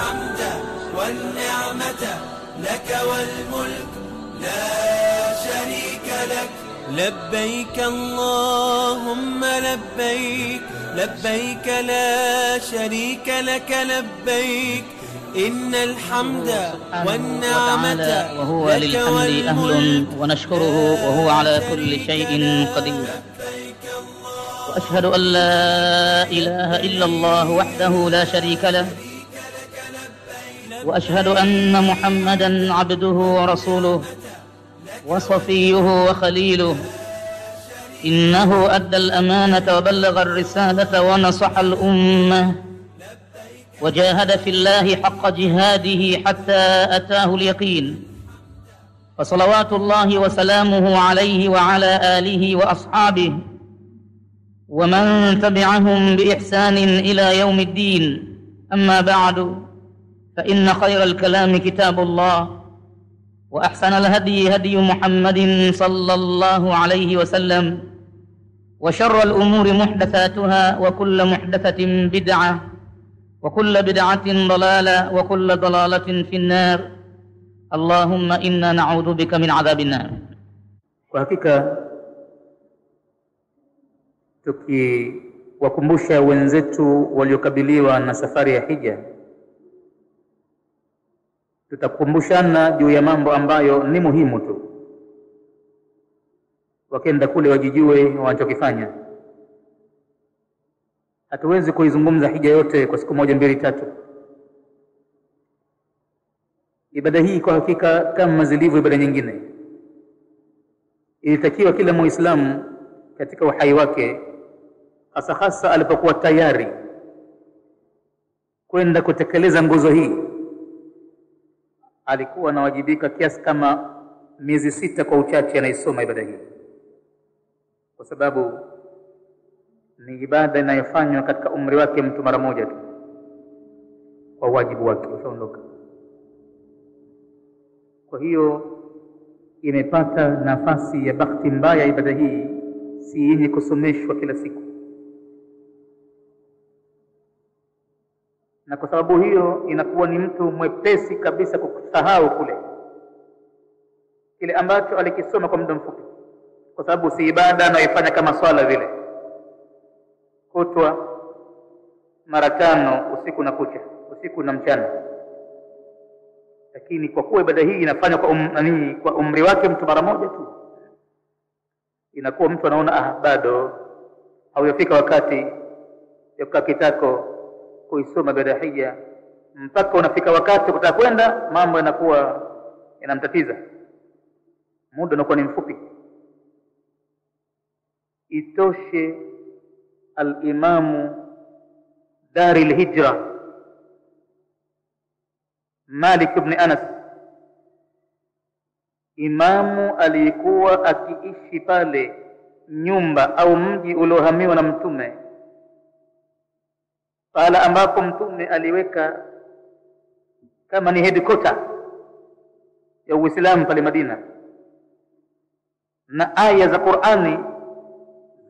الحمد والنعمة لك والملك لا شريك لك. لبيك اللهم لبيك لبيك لا شريك لك لبيك إن الحمد والنعمة وهو للحمد أهل ونشكره وهو على كل شيء قدير. وأشهد أن لا إله إلا الله وحده لا شريك له، وأشهد أن محمدًا عبده ورسوله وصفيه وخليله. إنه أدى الأمانة وبلغ الرسالة ونصح الأمة وجاهد في الله حق جهاده حتى أتاه اليقين. فصلوات الله وسلامه عليه وعلى آله وأصحابه ومن تبعهم بإحسان إلى يوم الدين. أما بعد، فإن خير الكلام كتاب الله، وأحسن الهدي هدي محمد صلى الله عليه وسلم، وشر الأمور محدثاتها، وكل محدثة بدعة، وكل بدعة ضلالة، وكل ضلالة في النار. اللهم إنا نعوذ بك من عذاب النار. Kwa hakika tukiwakumbusha wenzetu waliokabiliwa na safari ya hija, tutakumbushana juu ya mambo ambayo ni muhimu tu. Wakenda kule wajijue wanachokifanya. Hatuwezi kuizungumza hija yote kwa siku moja mbili tatu. Ibada hii kwa hakika kama zilivyo ibada nyingine, ilitakiwa kila Muislamu katika uhai wake, hasa hasa alipokuwa tayari kwenda kutekeleza nguzo hii, alikuwa anawajibika kiasi kama miezi 6 kwa uchache anaisoma ibada hii, kwa sababu ni ibada inayofanywa katika umri wake mtu mara moja tu, kwa wajibu wake ushaondoka. Kwa hiyo imepata nafasi ya bahati mbaya ibada hii si yenye kusomeshwa kila siku, na kwa sababu hiyo inakuwa ni mtu mwepesi kabisa kusahau kile ambacho alikisoma kwa muda mfupi, kwa sababu si ibada anayoifanya kama swala vile kutwa mara 5 usiku na kucha, usiku na mchana. Lakini kwa kuwa ibada hii inafanywa kwa umri wake mtu mara moja tu, inakuwa mtu anaona bado haujafika wakati ya kukaa kitako kuisoma ibada ya hija. Mpaka unafika wakati kutaka kwenda, mambo yanakuwa yanamtatiza, muda unakuwa ni mfupi. Itoshe al-Imamu Dari al-Hijra Malik ibn Anas, imamu alikuwa akiishi pale nyumba au mji uliohamiwa na Mtume, pala ambapo Mtume aliweka kama ni headquarter ya Uislamu pale Madina, na aya za Qur'ani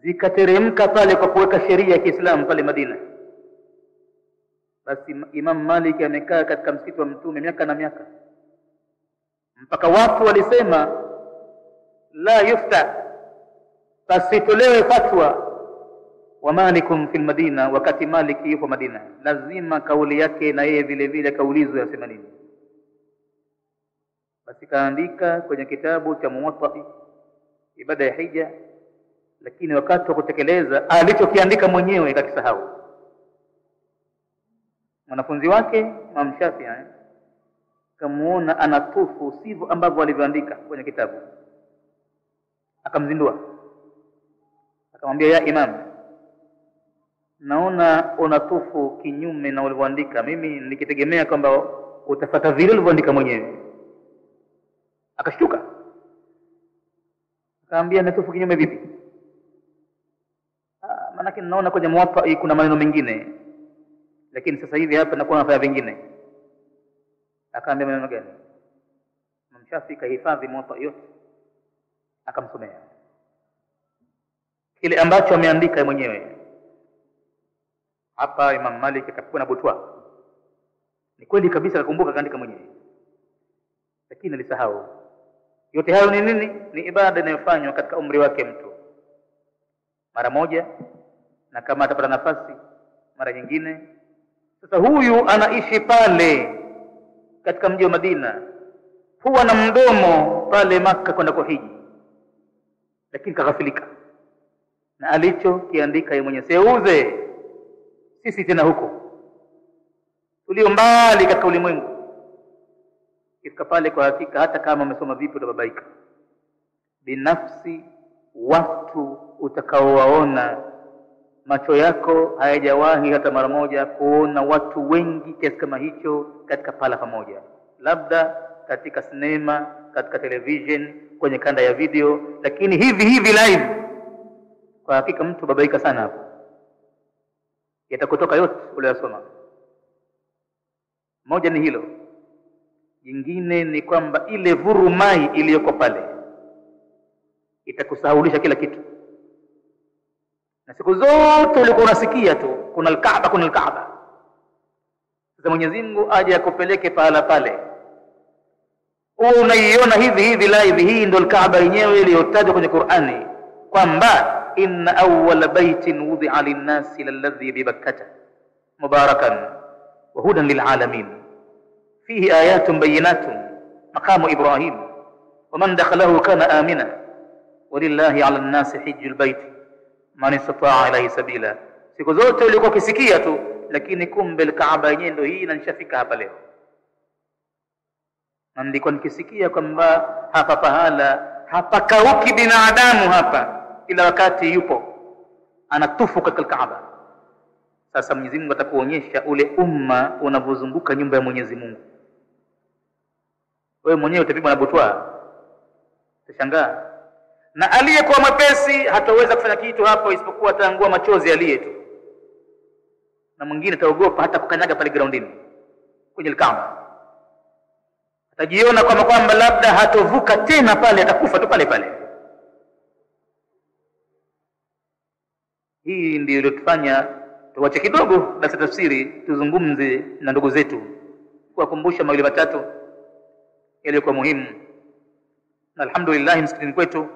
zikateremka pale kwa kuweka sheria ya Kiislamu pale Madina. Basi Imam Malik amekaa katika msikiti wa Mtume miaka na miaka, mpaka watu walisema la yufta, pasitolewe fatwa wa Malikum fil Madina, wakati Malik yupo Madina. Lazima kauli yake na yeye vile vile kaulizwe asema nini. Basi kaandika kwenye kitabu cha Muwatta ibada ya hija, lakini wakati wa kutekeleza alichokiandika mwenyewe kakisahau. Mwanafunzi wake Imam Shafi'i kamuona anatufu sivyo ambavyo alivyoandika kwenye kitabu, akamzindua, akamwambia, ya Imam, naona unatufu kinyume na ulivyoandika. Mimi nikitegemea kwamba utafuata vile ulivyoandika mwenyewe. Akashtuka, akamwambia, natufu kinyume vipi? Maana naona kwenye Muwatta kuna maneno mengine, lakini sasa hivi hapa nakuwa nafanya vingine. Akaambia, maneno gani? Imam Shafi'i kahifadhi Muwatta yote, akamsomea kile ambacho ameandika mwenyewe. Hapa Imam Malik akapigwa na butwa, Ni kweli kabisa akakumbuka kaandika mwenyewe, lakini alisahau. Yote hayo ni nini? Ni ibada inayofanywa katika umri wake mtu mara moja, na kama atapata nafasi mara nyingine. Sasa huyu anaishi pale katika mji wa Madina, huwa na mdomo pale Makka kwenda kuhiji, lakini kaghafilika na alichokiandika yeye mwenyewe. Seuze sisi tena huko tulio mbali katika ulimwengu, ifika pale kwa hakika hata kama umesoma vipi utababaika. Binafsi watu utakaowaona, macho yako hayajawahi hata mara moja kuona watu wengi kiasi kama hicho katika pala pamoja, labda katika sinema, katika television, kwenye kanda ya video, lakini hivi live, kwa hakika mtu babaika sana hapo. Yatakutoka yote uliyosoma. Moja ni hilo. Jingine ni kwamba ile vurumai iliyoko pale itakusahaulisha kila kitu, na siku zote ulikuwa unasikia tu kuna al-Kaaba, kuna al-Kaaba. Sasa Mwenyezi Mungu aje akupeleke pahala pale, unaiona hivi live. Hii ndio al-Kaaba yenyewe iliyotajwa kwenye Qur'ani kwamba inna awwala baitin wudi'a lin-nasi lalladhi bi Bakkah mubarakan wa hudan lil'alamin fihi ayatun bayyinatun maqamu Ibrahim wa man dakhalahu kana amina walillahi 'ala an-nasi hajjul bait man istata'a ilayhi sabila. Siku zote ulikuwa ukisikia tu, lakini kumbe al-Kaaba yenyewe ndio hii, na nishafika hapa leo. Na ndiko nikisikia kwamba hapa pahala hapakauki binadamu hapa, kila wakati yupo anatufu katika Kaaba. Sasa Mwenyezi Mungu atakuonyesha ule umma unavozunguka nyumba ya Mwenyezi Mungu. Wewe mwenyewe utapigwa na butwa, utashangaa. Na aliyekuwa mwepesi hataweza kufanya kitu hapo isipokuwa ataangua machozi aliye tu, na mwingine ataogopa hata kukanyaga pale groundini kwenye Kaaba. Atajiona kwamba labda hatovuka tena pale, atakufa tu pale pale. Hii ndio iliyotufanya tuache kidogo basi tafsiri, tuzungumze na ndugu zetu, kuwakumbusha mawili matatu yaliyokuwa muhimu. Na alhamdulillah msikitini kwetu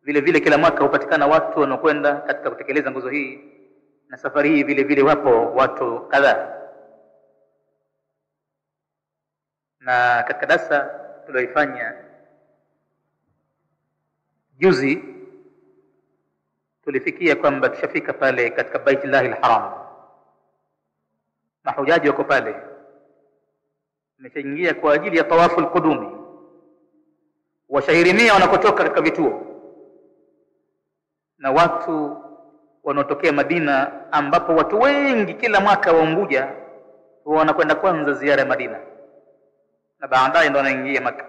vile vile kila mwaka hupatikana watu wanaokwenda katika kutekeleza nguzo hii, na safari hii vile vile wapo watu kadhaa. Na katika darasa tulioifanya juzi tulifikia kwamba tushafika pale katika Baitullahil Haram. Mahujaji wako pale, wameshaingia kwa ajili ya tawafu al-qudumi, washahirimia wanakotoka katika vituo, na watu wanaotokea Madina, ambapo watu wengi kila mwaka wa Unguja wanakwenda kwanza ziara ya Madina na baadaye ndo wanaingia Makka.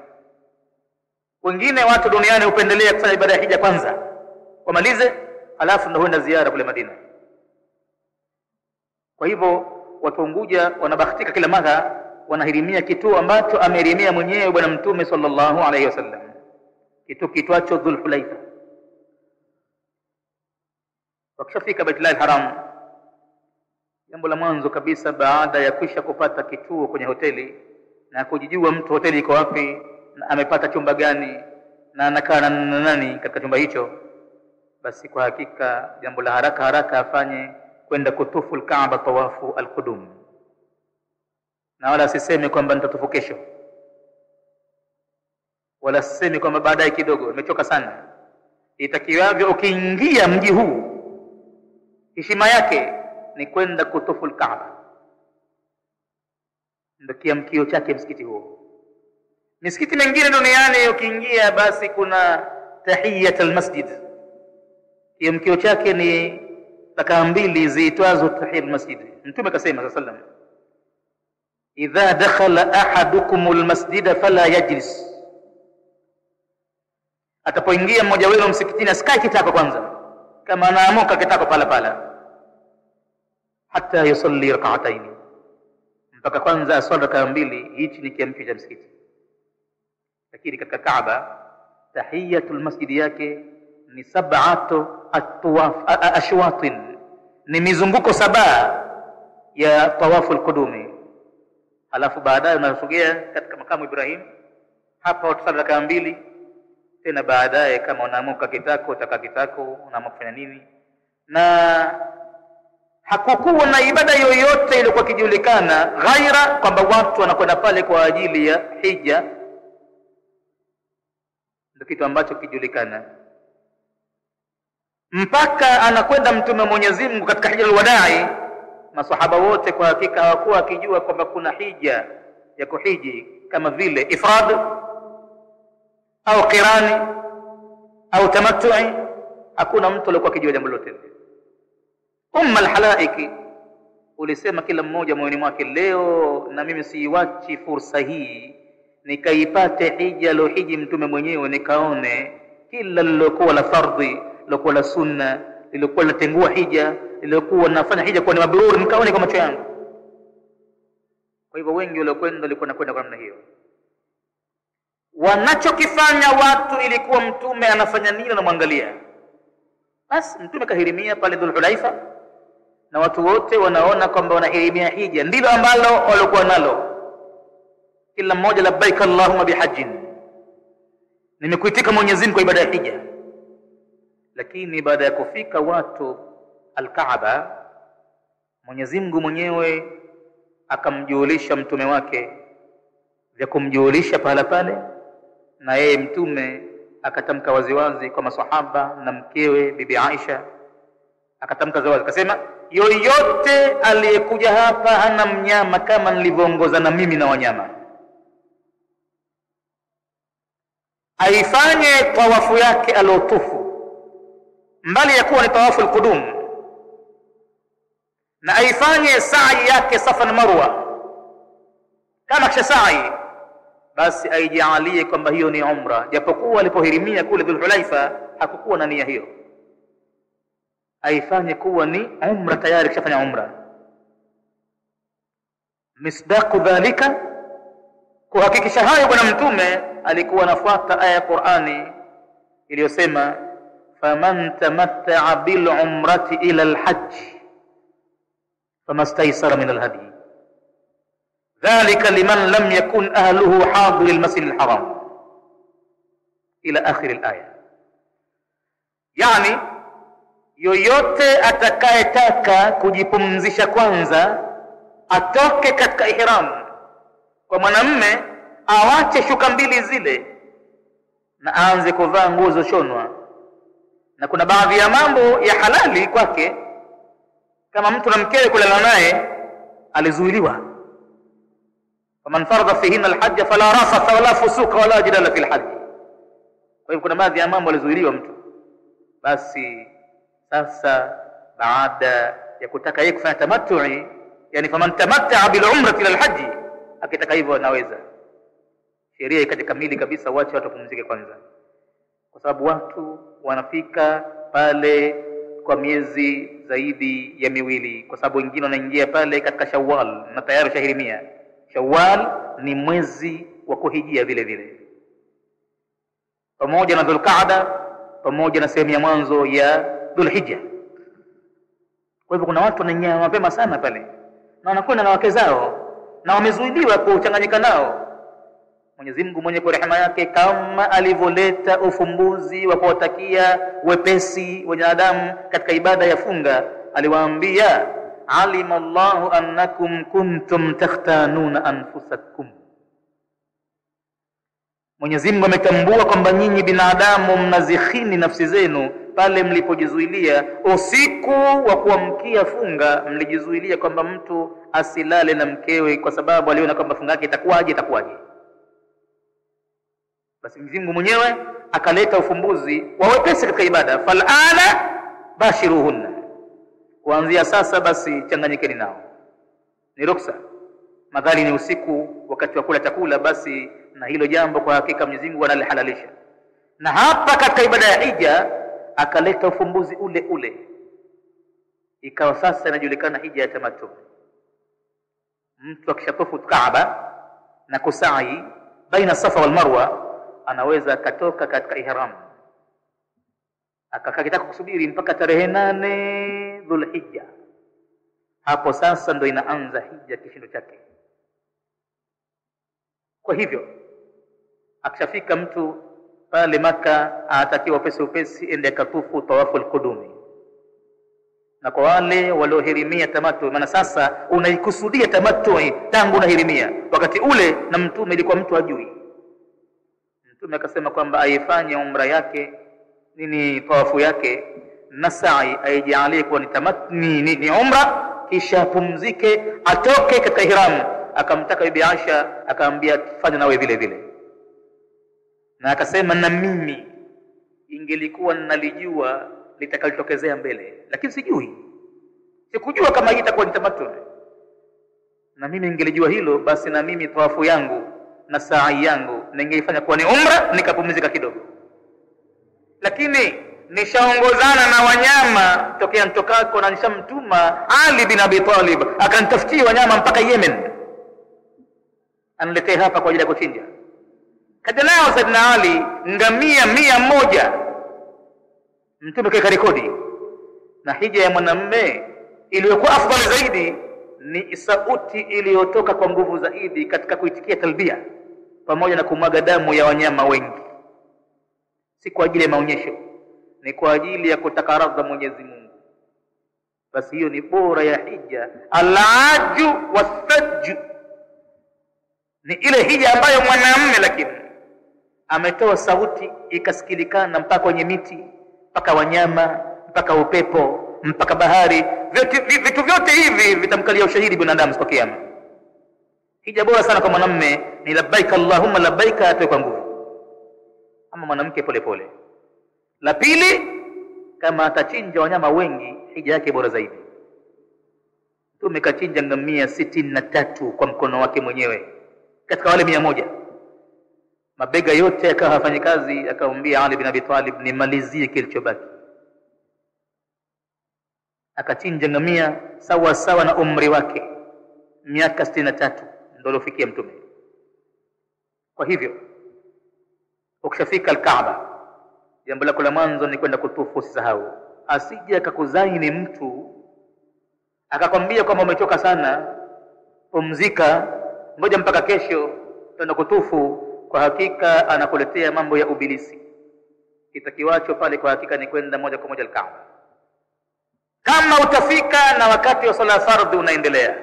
Wengine watu duniani hupendelea kufanya ibada ya hija kwanza wamalize, alafu ndo huenda ziara kule Madina. Kwa hivyo watu Unguja wanabahatika kila mara wanahirimia kituo ambacho amerimia mwenyewe Bwana Mtume sallallahu alaihi wasallam, kitu kitwacho Dhul Hulaifa. Wakishafika Baitullahil Haram, jambo la mwanzo kabisa baada ya kwisha kupata kituo kwenye hoteli na kujijua mtu hoteli iko wapi na amepata chumba gani na anakaa na nani katika chumba hicho, basi kwa hakika jambo la haraka afanye kwenda kutufu al-Kaaba tawafu al-qudum. Na wala asiseme kwamba nitatufu kesho, wala asiseme kwamba baadaye kidogo, nimechoka sana. Itakiwavyo ukiingia mji huu, heshima yake ni kwenda kutufu al-Kaaba. Ndio kiamkio chake msikiti huo. Misikiti mingine duniani ukiingia basi kuna tahiyatul masjid, kiamkio chake ni rakaa mbili ziitwazo tahiyatul masjid. Mtume akasema sallallahu alayhi wasallam, idha dakhala ahadukumul masjida fala yajlis, atapoingia mmoja wenu msikitini asikae kitako kwanza, kama anaamuka kitako pala hata yusalli rak'atayn, mpaka kwanza aswali rakaa mbili. Hichi ni kiamkio cha msikiti. Lakini katika Kaaba tahiyatul masjid yake ni sab'atu ashwatin, ni mizunguko 7 ya tawafu al-qudumi. halafu baadaye unasogea katika makamu Ibrahim, hapa utasali rakaa 2, tena baadaye kama unaamuka kitako utaka kitako, unaamua kufanya nini. Na hakukuwa na ibada yoyote iliyokuwa kijulikana ghaira kwamba watu wanakwenda pale kwa ajili ya hija, ndio kitu ambacho kijulikana mpaka anakwenda Mtume Mwenyezi Mungu katika hija al-wadai. Masahaba wote kwa hakika hawakuwa wakijua kwamba kuna hija ya kuhiji kama vile ifrad au qirani au tamattu'i. Hakuna mtu aliyekuwa akijua jambo lote. Al-halaiki ulisema kila mmoja moyoni mwake, leo na mimi siiwachi fursa hii nikaipate hija lohiji Mtume mwenyewe, nikaone kila lilokuwa la fardhi, lilokuwa la sunna, lilokuwa linatengua hija, lilokuwa nafanya hija kwa ni mabrur, nikaone kwa macho yangu. Kwa hivyo wengi waliokwenda walikuwa nakwenda kwa namna hiyo. Wanachokifanya watu ilikuwa Mtume anafanya nini na muangalia. Basi Mtume kahirimia pale Dhul-Hulaifa na watu wote wanaona kwamba wanahirimia hija, ndilo ambalo walikuwa nalo. Kila mmoja labbaik Allahumma bihajjin, nimekuitika Mwenyezi Mungu kwa ibada ya hija. Lakini baada ya kufika watu al-Kaaba, Mwenyezi Mungu mwenyewe akamjulisha mtume wake vya kumjulisha pahala pale, na yeye Mtume akatamka waziwazi kwa masahaba na mkewe Bibi Aisha, akatamka waziwazi akasema, yoyote aliyekuja hapa hana mnyama kama nilivyoongoza na mimi na wanyama, aifanye tawafu yake alotufu, mbali ya kuwa ni tawafu al-qudum, na aifanye sa'i yake Safa na Marwa. Kama kisha sa'i, basi aijalie kwamba hiyo ni umra, japokuwa alipohirimia kule Dhul-Hulaifa hakukuwa na nia hiyo. Aifanye kuwa ni umra, tayari kishafanya umra. Misdaqu dhalika, kuhakikisha hayo bwana Mtume alikuwa anafuata aya ya Qur'ani iliyosema, faman tamatta'a bil umrati ila al-hajj famastaysara min al-hadi dhalika liman lam yakun ahluhu hadir al-masjid al-haram ila akhir al-aya. Yani yoyote atakayetaka kujipumzisha kwanza atoke katika ihram. Kwa mwanamume awache shuka 2 zile na aanze kuvaa nguo zilizoshonwa. Na kuna baadhi ya mambo ya halali kwake, kama mtu na mkewe kulala naye alizuiliwa, faman farada fihinna alhajj fala rafatha wala fusuqa wala jidala fil hajj. Kwa hivyo kuna baadhi ya mambo alizuiliwa mtu. Basi sasa baada ya kutaka yeye kufanya tamattu'i, yani faman tamatta'a bil umrati ila alhajj, akitaka hivyo anaweza. Sheria ikaje kamili kabisa, waache watu wapumzike kwanza, kwa sababu watu wanafika pale kwa miezi zaidi ya 2, kwa sababu wengine wanaingia pale katika Shawwal na tayari shahirimia. Shawwal ni mwezi wa kuhijia vile vile, pamoja na Dhulqaada, pamoja na sehemu ya mwanzo ya Dhulhijja. Kwa hivyo kuna watu wanaingia mapema sana pale na wanakwenda na wake zao na wamezuiliwa kuchanganyika nao. Mwenyezi Mungu mwenye kwa rehema yake, kama alivyoleta ufumbuzi wa kuwatakia wepesi wanadamu katika ibada ya funga, aliwaambia, alima Allahu annakum kuntum takhtanuna anfusakum. Mwenyezi Mungu ametambua kwamba nyinyi binadamu mnazikhini nafsi zenu pale mlipojizuilia usiku wa kuamkia funga. Mlijizuilia kwamba mtu asilale na mkewe kwa sababu aliona kwamba funga yake itakuwaje. Basi Mwenyezi Mungu mwenyewe akaleta ufumbuzi wa wepesi katika ibada, fal'ana bashiruhunna, kuanzia sasa basi changanyikeni nao, ni ruksa. Madhali ni usiku wakati wa kula chakula, basi na hilo jambo kwa hakika Mwenyezi Mungu analihalalisha. Na hapa katika ibada ya hija akaleta ufumbuzi ule ule, ikawa sasa inajulikana hija ya tamattu. Mtu akishatofu Kaaba na kusai baina Safa wal Marwa, anaweza akatoka katika ihram akakitaka kusubiri mpaka tarehe 8 Dhulhijja. Hapo sasa ndo inaanza hija kishindo chake. Kwa hivyo akishafika mtu pale Maka atakiwa upesi ende katufu tawafu al-qudumi. Na kwa wale waliohirimia tamattu, maana sasa unaikusudia tamattu tangu unahirimia, wakati ule na mtume ilikuwa mtu ajui. Mtume akasema kwamba aifanye umra yake nini tawafu yake na sa'i aijalie kuwa ni tamattu ni umra, kisha pumzike atoke katika ihram. Akamtaka bibi Aisha akamwambia fanya nawe vile vile, na akasema na mimi ingelikuwa nalijua litakalotokezea mbele, lakini sikujua kama hii itakuwa ni tamattu, na mimi ningelijua hilo basi na mimi tawafu yangu na sa'i yangu ningeifanya kuwa ni umra nikapumzika kidogo. Lakini nishaongozana na wanyama tokea mtokako na nishamtuma Ali bin Abi Talib akanitafutia wanyama mpaka Yemen, aniletee hapa kwa ajili ya kuchinja. Kaja nao Saidina Ali ngamia 100. Mtume kaeka rekodi. Na hija ya mwanamume iliyokuwa afdali zaidi ni sauti iliyotoka kwa nguvu zaidi katika kuitikia talbia pamoja na kumwaga damu ya wanyama wengi. Si kwa ajili ya maonyesho, ni kwa ajili ya kutaka radha Mwenyezi Mungu. Basi hiyo ni bora ya hija. Al-aju was-sajju ni ile hija ambayo mwanamume lakini ametoa sauti ikasikilikana mpaka kwenye miti, mpaka wanyama, mpaka upepo, mpaka bahari. Vitu vyote hivi vitamkalia ushahidi binadamu siku ya kiyama. Hija bora sana kwa mwanamume ni labbaik Allahumma labbaik, atoe kwa nguvu. Ama mwanamke pole pole. La pili, kama atachinja wanyama wengi, hija yake bora zaidi. Mtume kachinja ngamia 63 kwa mkono wake mwenyewe katika wale 100. Mabega yote akawa hafanyi kazi, akamwambia Ali bin Abi Talib nimalizie kilichobaki. Akachinja ngamia sawa sawa na umri wake, miaka 63 ndio alofikia mtume. Kwa hivyo ukishafika al-Kaaba, jambo lako la mwanzo ni kwenda kutufu. Usisahau, asije akakuzaini mtu akakwambia kwamba umechoka sana, pumzika, ngoja mpaka kesho tutaenda kutufu. Kwa hakika anakuletea mambo ya ubilisi. Kitakiwacho pale kwa hakika ni kwenda moja kwa moja al-Kaaba. Kama utafika na wakati wa sala fardhi unaendelea,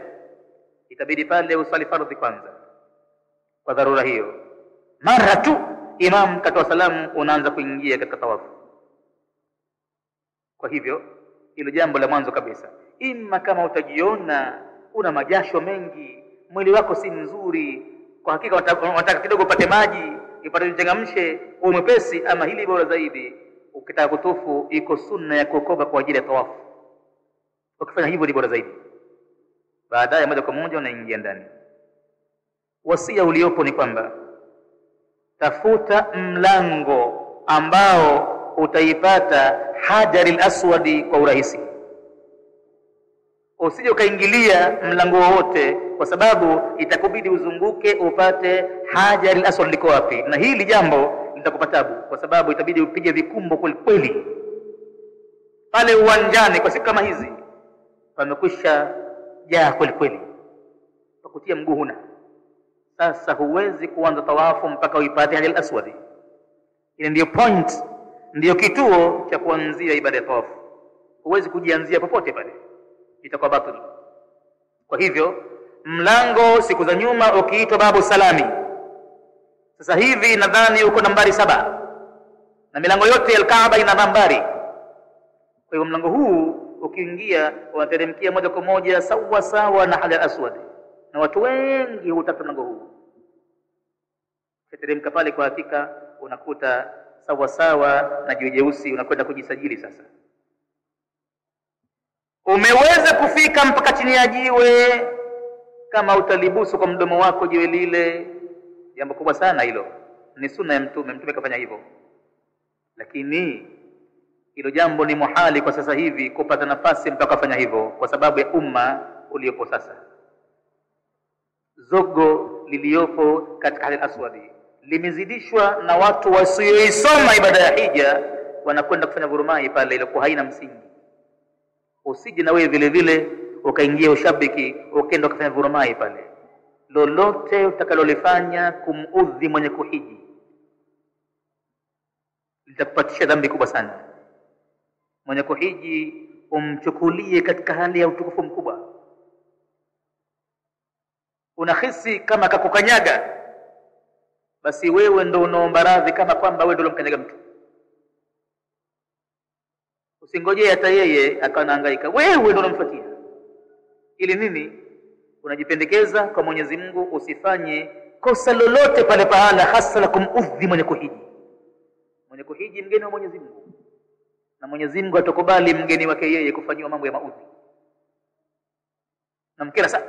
itabidi pale usali fardhi kwanza. Kwa dharura hiyo, mara tu imam katoa salamu unaanza kuingia katika tawafu. Kwa hivyo hilo jambo la mwanzo kabisa. Ima kama utajiona una majasho mengi, mwili wako si mzuri, kwa hakika unataka kidogo upate maji, ipate uchangamshe, uwe mwepesi, ama hili bora zaidi, ukitaka kutufu iko sunna ya kuokoba kwa ajili ya tawafu. Ukifanya hivyo ni bora zaidi. Baadaye moja kwa moja unaingia ndani. Wasia uliopo ni kwamba tafuta mlango ambao utaipata Hajaril Aswadi kwa urahisi. Usije ukaingilia mlango wowote, kwa sababu itakubidi uzunguke upate Hajaril Aswad liko wapi, na hili jambo litakupa tabu, kwa sababu itabidi upige vikumbo kweli pale uwanjani. Kwa siku kama hizi pamekwisha jaa kweli, pakutia mguu huna. Sasa huwezi kuanza tawafu mpaka uipate Hajaril Aswad. Ile ndio point, ndio kituo cha kuanzia ibada ya tawafu. Huwezi kujianzia popote pale, itakuwa batili. Kwa hivyo mlango siku za nyuma ukiitwa babu salami, sasa hivi nadhani uko nambari 7, na milango yote ya Kaaba ina nambari. Kwa hivyo mlango huu ukiingia unateremkia moja kwa moja sawa sawa na Hajar Aswad, na watu wengi hutaka mlango huu. Ukiteremka pale kwa hakika unakuta sawa sawa na jiwe jeusi, unakwenda kujisajili. Sasa umeweza kufika mpaka chini ya jiwe, kama utalibusu kwa mdomo wako jiwe lile, jambo kubwa sana hilo, ni sunna ya mtume kafanya hivyo. Lakini hilo jambo ni muhali kwa sasa hivi kupata nafasi mpaka kufanya hivyo, kwa sababu ya umma uliopo sasa. Zogo liliopo katika Hajar Aswadi limezidishwa na watu wasioisoma ibada ya hija, wanakwenda kufanya vurumai pale ilikuwa haina msingi. Usije na wewe vile vile ukaingia ushabiki ukaenda kufanya vurumai pale. lolote utakalolifanya kumudhi mwenye kuhiji litakupatisha dhambi kubwa sana. Mwenye kuhiji umchukulie katika hali ya utukufu mkubwa. Unahisi kama kakukanyaga, basi wewe ndo unaomba radhi kama kwamba wewe ndo unamkanyaga mtu. Usingojee hata yeye akanahangaika, wewe ndo unamfuatia. Ili nini? Unajipendekeza kwa Mwenyezi Mungu usifanye kosa lolote pale pahala, hasa la kumudhi mwenye kuhiji. Mwenye kuhiji mgeni wa Mwenyezi Mungu, na Mwenyezi Mungu atakubali mgeni wake yeye kufanywa mambo ya maudhi na mkera sana.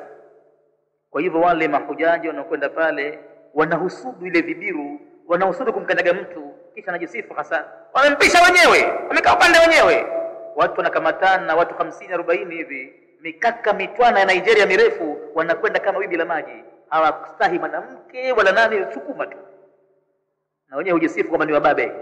Kwa hivyo wale mahujaji wanaokwenda pale wanahusudu ile vibiru, wanahusudu kumkanyaga mtu, kisha anajisifu hasa wamempisha wenyewe, wamekaa upande wenyewe. Watu wanakamatana, watu 50 40 hivi, mikaka mitwana ya Nigeria mirefu, wanakwenda kama wimbi la maji. Hawakustahi mwanamke wala nani, sukuma tu, na wenyewe hujisifu kwamba ni wababe.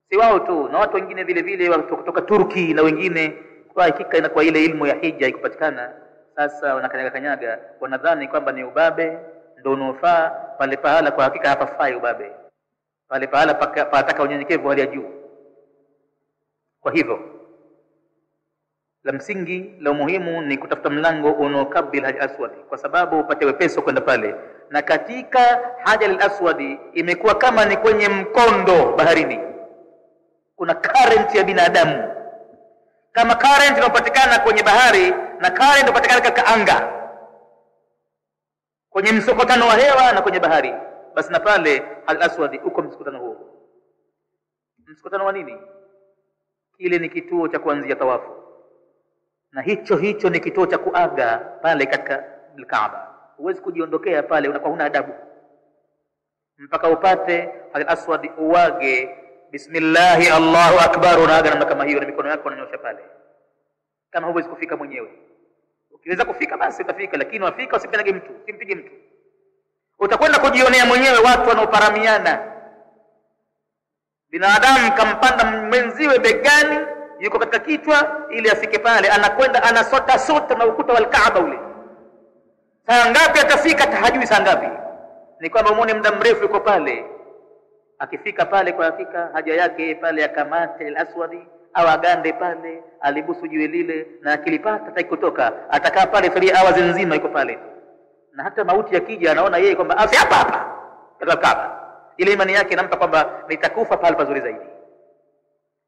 Si wao tu, na watu wengine vile vile kutoka Turki na wengine. Kwa hakika inakuwa ile ilmu ya hija ikupatikana, sasa wanakanyaga, wanadhani kwamba ni ubabe ndio unaofaa pale pahala. Kwa hakika hapafai ubabe pale pahala, pataka unyenyekevu hali ya juu. Kwa hivyo la msingi la muhimu ni kutafuta mlango unaokabili Hajar al-Aswad, kwa sababu upate wepesi kwenda pale. Na katika Hajar al-Aswad imekuwa kama ni kwenye mkondo baharini, kuna current ya binadamu, kama current inayopatikana kwenye bahari na current inayopatikana katika anga, kwenye msokotano wa hewa na kwenye bahari. Basi na pale al-Aswad uko msokotano huo. Msokotano wa nini? Kile ni kituo cha kuanzia tawafu, na hicho ni kituo cha kuaga pale katika Kaaba. Huwezi kujiondokea pale, unakuwa huna adabu mpaka upate al-Aswad uwage bismillah Allahu akbar, unaaga namna kama hiyo na mikono yako unanyosha pale, kama huwezi kufika mwenyewe. Ukiweza kufika basi utafika, lakini wafika usipige mtu, usimpige mtu. Utakwenda kujionea mwenyewe watu wanaoparamiana. Binadamu kampanda mwenziwe begani, yuko katika kichwa, ili afike pale anakwenda anasota na ukuta wa Kaaba ule. Saa ngapi atafika hajui saa ngapi. Ni kwamba muone muda mrefu yuko pale. Akifika pale kwa hakika haja yake pale akamate al-Aswad au agande pale, alibusu jiwe lile, na akilipata ataikutoka, atakaa pale 3 hours nzima yuko pale. Na hata mauti yakija anaona yeye kwamba afi hapa katika Kaaba. Ile imani yake inampa kwamba nitakufa pale pazuri zaidi.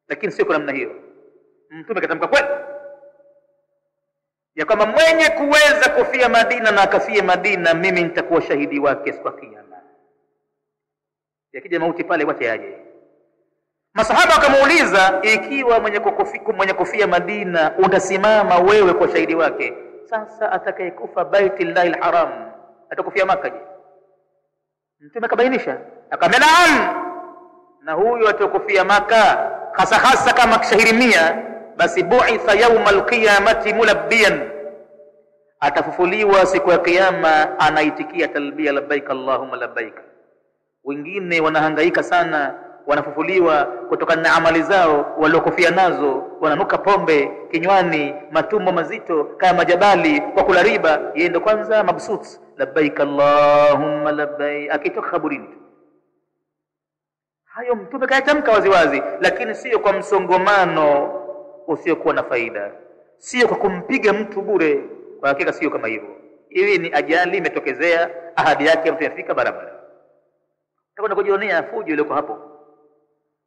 Lakini sio kwa namna hiyo. Mtume katamka kweli ya kwamba mwenye kuweza kufia Madina na akafia Madina, mimi nitakuwa shahidi wake siku ya Kiyama. Yakija mauti pale wacha yaje. Masahaba wakamuuliza, ikiwa mwenye kufia Madina utasimama wewe kwa shahidi wake, sasa atakayekufa Baitullahil Haram atakufia Makkah je? Mtume akabainisha, akamwambia naam, na huyo atakufia Makkah hasa kama kishahirimia, basi bu'itha yawmal qiyamati mulabbiyan, atafufuliwa siku ya Kiyama anaitikia talbia labbaik Allahumma labbaik. Wengine wanahangaika sana, wanafufuliwa kutokana na amali zao waliokufia nazo, wananuka pombe kinywani, matumbo mazito kama jabali kwa kula riba. Yeye ndo kwanza mabsut labbaik Allahumma labbaik, akitoka kaburini. Hayo Mtume kayatamka waziwazi, lakini sio kwa msongomano usiokuwa na faida, sio kwa kumpiga mtu bure. Kwa hakika sio kama hivyo. Hivi ni ajali imetokezea, ahadi yake mtu yafika barabara. Utakwenda kujionea fujo ile kwa hapo,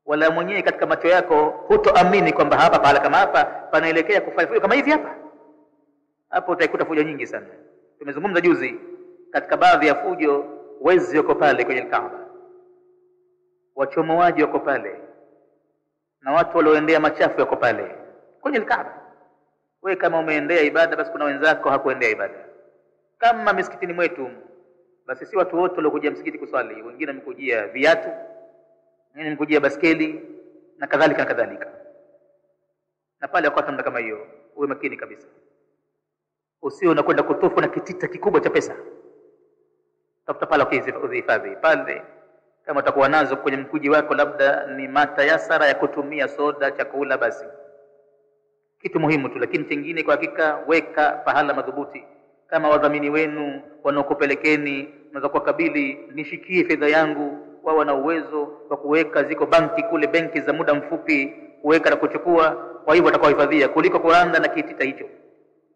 wala mwenyewe katika macho yako hutoamini kwamba hapa pahala kama hapa panaelekea kufanya fujo kama hivi hapa. Hapo utaikuta fujo nyingi sana. Tumezungumza juzi katika baadhi ya fujo, wezi wako pale kwenye Kaaba, wachomoaji wako pale, na watu walioendea machafu wako pale kwenye Kaaba. Wewe kama umeendea ibada, basi kuna wenzako hakuendea ibada. Kama misikitini mwetu, basi si watu wote waliokuja msikiti kuswali, wengine wamekujia viatu, wengine wamekujia baskeli na kadhalika na kadhalika. Na pale wakati kama hiyo, uwe makini kabisa. Usio unakwenda kutofu na kitita kikubwa cha pesa. Tafuta pale ukihifadhi pale, kama utakuwa nazo kwenye mkuji wako, labda ni matayasara ya kutumia soda, chakula, basi kitu muhimu tu. Lakini kingine kwa hakika weka pahala madhubuti, kama wadhamini wenu wanaokupelekeni naweza kuwakabili, nishikie fedha yangu. Wao wana uwezo wa kuweka, ziko banki kule, benki za muda mfupi, kuweka na kuchukua. Kwa hivyo watakaohifadhia kuliko kuanda na kitita hicho,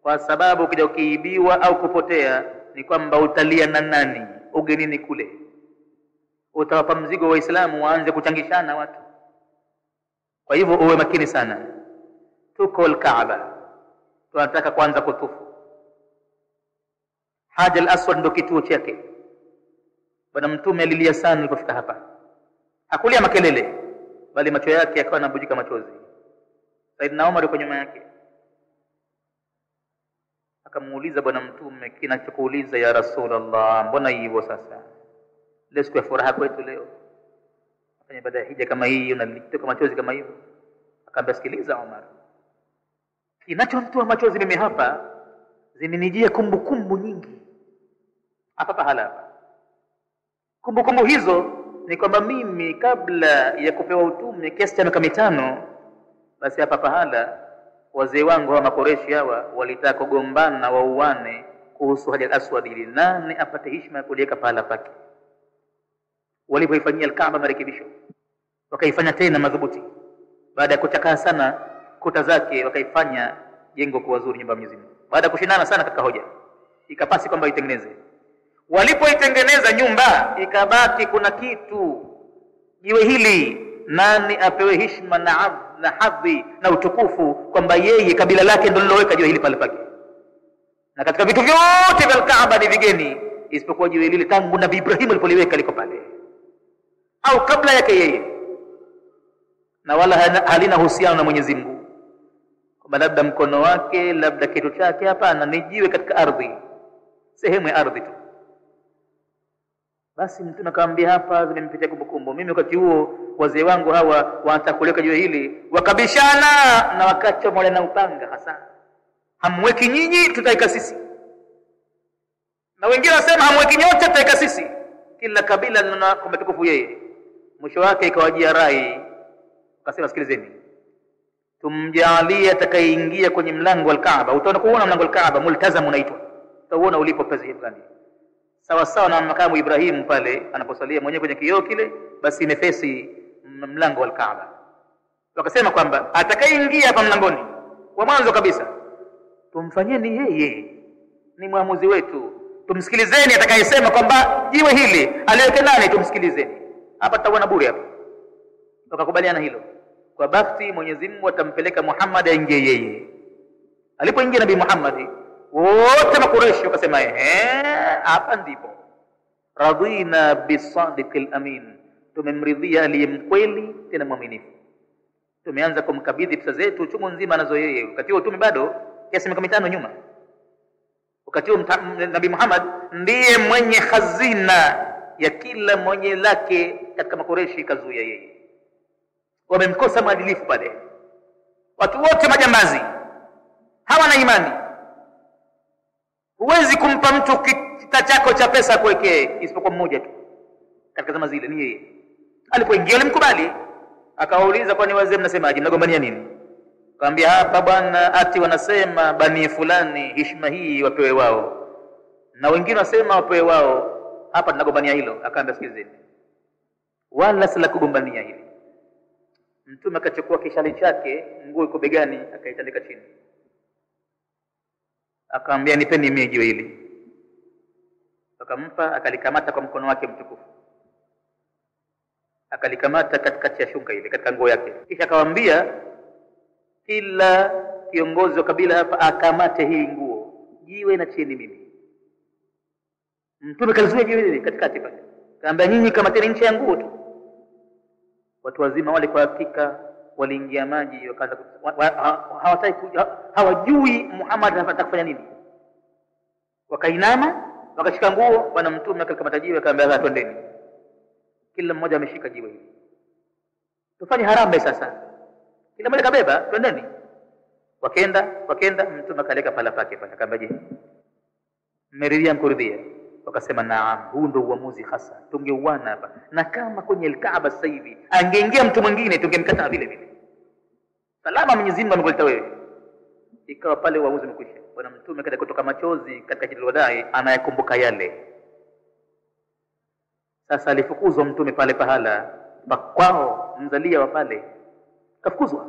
kwa sababu ukija ukiibiwa au kupotea ni kwamba utalia na nani ugenini kule. Utawapa mzigo Waislamu waanze kuchangishana watu. Kwa hivyo uwe makini sana. Tuko al-Kaaba, tunataka kwanza kutufu. Hajar al-Aswad ndo kituo chake. Bwana Mtume alilia sana alipofika hapa. Hakulia makelele, bali macho yake yakawa yanabujika machozi. Saidna Umar yuko nyuma yake, akamuuliza Bwana Mtume, kinachokuuliza ya Rasulullah, mbona hivyo sasa? Leo siku ya furaha kwetu, leo afanye ibada ya hija kama hii unalitoka machozi kama hivyo? Akamwambia, sikiliza Umar, kinachonitoa machozi mimi hapa, zimenijia kumbukumbu nyingi hapa pahala hapa. Kumbukumbu hizo ni kwamba mimi kabla ya kupewa utume kiasi cha miaka 5, basi hapa pahala wazee wangu wa Makoreshi hawa walitaka kugombana wauane kuhusu Hajar al-Aswad, ili nani apate heshima ya kuliweka pahala pake. Walipoifanyia al-Kaaba marekebisho, wakaifanya tena madhubuti, baada ya kuchakaa sana kuta zake, wakaifanya jengo kuwa zuri, nyumba ya Mwenyezi Mungu. Baada ya kushindana sana katika hoja, ikapasi kwamba itengeneze. Walipoitengeneza nyumba, ikabaki kuna kitu, jiwe hili nani apewe heshima na hadhi na utukufu, kwamba yeye kabila lake ndio liloweka jiwe hili pale pake. Na katika vitu vyote vya Kaaba ni vigeni isipokuwa jiwe hili, tangu Nabii Ibrahim alipoliweka liko pale au kabla yake yeye, na wala halina uhusiano na Mwenyezi Mungu, kwamba labda mkono wake labda kitu chake. Hapana, ni jiwe katika ardhi, sehemu ya ardhi tu. Basi Mtume akamwambia, hapa zimenipitia kumbukumbu. Mimi wakati huo wazee wangu hawa wanatakuleka jiwe hili, wakabishana na wakachomole na upanga, hasa hamweki nyinyi, tutaika sisi. Na wengine wasema hamweki nyote, tutaika sisi. Kila kabila lina kumtukufu yeye. Mwisho wake ikawajia rai, akasema, sikilizeni, tumjalie atakayeingia kwenye mlango wa Kaaba. Utaona kuona mlango wa Kaaba multazam unaitwa, utaona ulipo pezi gani, sawa sawa na makamu Ibrahim pale anaposalia mwenyewe kwenye kioo kile, basi imefesi mlango wa Kaaba. Wakasema kwamba atakayeingia hapa mlangoni wa mwanzo kabisa, tumfanyeni yeye ni mwamuzi wetu, tumsikilizeni atakayesema kwamba jiwe hili aliweke nani, tumsikilizeni. Hapa tutaona bure hapa. Wakakubaliana hilo. Kwa bahati Mwenyezi Mungu atampeleka Muhammad aingie yeye. Alipoingia Nabii Muhammad, wote Makureshi wakasema, hapa ndipo radina bisadiqil amin, tumemridhia aliyemkweli tena mwaminifu. Tumeanza kumkabidhi pesa zetu chungu nzima anazo yeye. Wakati huo tume bado kiasi miaka 5 nyuma. Wakati huo Nabii Muhammad ndiye mwenye hazina ya kila mwenye lake katika Makureshi, kazuia yeye. Wamemkosa maadilifu pale, watu wote majambazi, hawana imani. Huwezi kumpa mtu kita chako cha pesa kuwekee, isipokuwa mmoja tu katika zama zile, ni yeye. Alipoingia alimkubali, akawauliza, kwani wazee mnasemaje, mnagombania nini? Akamwambia, hapa bwana, ati wanasema bani fulani heshima hii wapewe wao, na wengine wasema wapewe wao, hapa tunagombania hilo. Akaambia, sikilizeni, wala si la kugombania hili. Mtume akachukua kishali chake, nguo iko begani, akaitandika chini, akamwambia, nipeni mimi jiwe hili. Akampa, akalikamata kwa mkono wake mtukufu, akalikamata katikati ya shuka ile, katika nguo yake. Kisha akamwambia kila kiongozi wa kabila hapa akamate hii nguo, jiwe na chini mimi. Mtume kalizuia jiwe hili katikati pale, akamwambia, nyinyi kamateni nchi ya nguo tu. Watu wazima wale kwa hakika waliingia maji, wakaanza hawataki kuja, hawajui Muhammad anataka kufanya nini. Wakainama, wakashika nguo. Bwana Mtume akakamata jiwe, akamwambia, twendeni. Kila mmoja ameshika jiwe hili, tufanye harambe sasa. Kila mmoja kabeba, twendeni. Wakaenda, Mtume akaleka pala pake pale, akamwambia, je, mmeridhia mkuridhia? Wakasema, naam, huu ndio uamuzi hasa, tungeuana hapa. Na kama kwenye Kaaba sasa hivi angeingia mtu mwingine tungemkataa vile vile. Salama Mwenyezi Mungu amekuleta wewe. Ikawa pale uamuzi umekwisha. bwana mtume kaja kutoka machozi katika Hijjatul Wadaa, anayakumbuka yale. Sasa alifukuzwa mtume pale pahala kwao, mzalia wa pale kafukuzwa,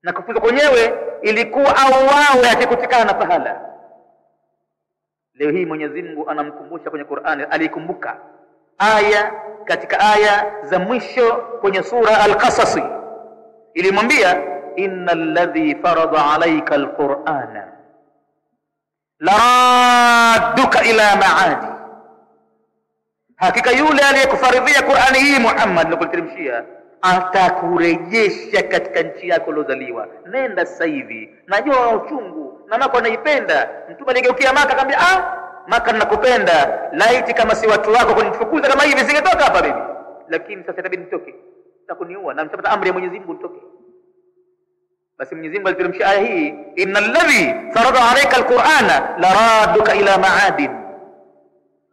na kufukuzwa kwenyewe ilikuwa auawe akikutikana pahala. Leo hii Mwenyezi Mungu anamkumbusha kwenye Qur'ani, alikumbuka aya katika aya za mwisho kwenye sura Al-Qasas, ilimwambia innal ladhi farada alayka al-Qur'ana laradduka ila maadi, hakika yule aliyekufaridhia Qur'ani hii Muhammad na kuteremshia atakurejesha katika nchi yako uliozaliwa. Nenda sasa hivi, najua uchungu na Maka unaipenda. Mtume aligeukia Maka akamwambia, Maka ninakupenda, laiti kama si watu wako kunifukuza kama hivi singetoka hapa bibi, lakini sasa itabidi nitoke, utakuniua na mtapata amri ya Mwenyezi Mungu nitoke. Basi Mwenyezi Mungu aliteremsha aya hii, innal ladhi farada alayka alqur'ana laraduka ila ma'adin.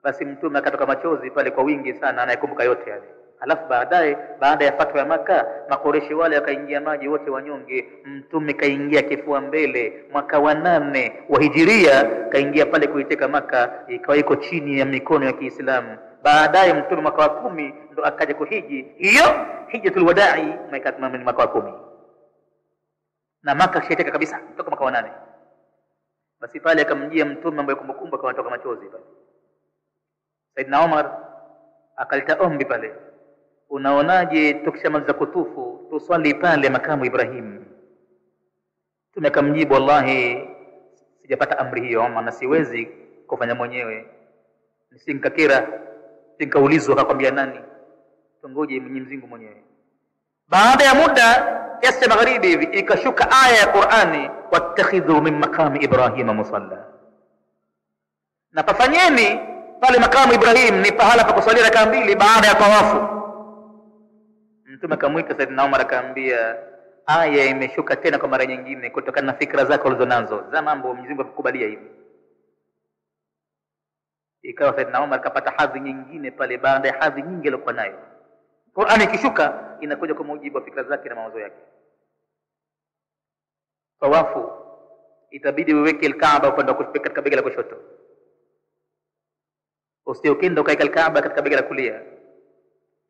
Basi mtume akatoka machozi pale kwa wingi sana, anayekumbuka yote yale. Alafu baadaye, baada ya fatwa ya Maka, Makoreshi wale wakaingia maji wote wanyonge. Mtume kaingia kifua mbele mwaka wa 8 wa Hijiria, kaingia pale kuiteka Maka, ikawa iko chini ya mikono ya Kiislamu. Baadaye mtume mwaka wa 10 ndo akaja kuhiji, hiyo Hijjatul Wadaa mwaka wa 10, na Maka shaiteka kabisa kutoka mwaka wa 8. Basi pale akamjia mtume ambaye kumbukumbu akatoka machozi pale. Saidna Umar akaleta ombi pale, unaonaje tukishamaliza kutufu tuswali pale makamu Ibrahim? Tumekamjibu, wallahi sijapata amri hiyo Umar, na siwezi kufanya mwenyewe, nisinkakira sinkaulizwa akakwambia nani, tungoje Mwenyezi Mungu mwenyewe. Baada ya muda kiasi cha magharibi hivi ikashuka aya ya Qur'ani, wattakhidhu min maqami Ibrahim musalla, na pafanyeni pale makamu Ibrahim ni pahala pa kuswalia rakaa 2 baada ya tawafu. Mtume akamwita Saidina Umar akamwambia, aya imeshuka tena kwa mara nyingine kutokana na fikra zako ulizonazo za mambo Mwenyezi Mungu akukubalia hivi. Ikawa Saidina Umar kapata hadhi nyingine pale baada ya hadhi nyingi aliyokuwa nayo. Qur'ani ikishuka inakuja kwa mujibu wa fikra zake na mawazo yake. Tawafu itabidi uweke al-Kaaba upande wa katika bega la kushoto, usiokenda ukaeka al-Kaaba katika bega la kulia.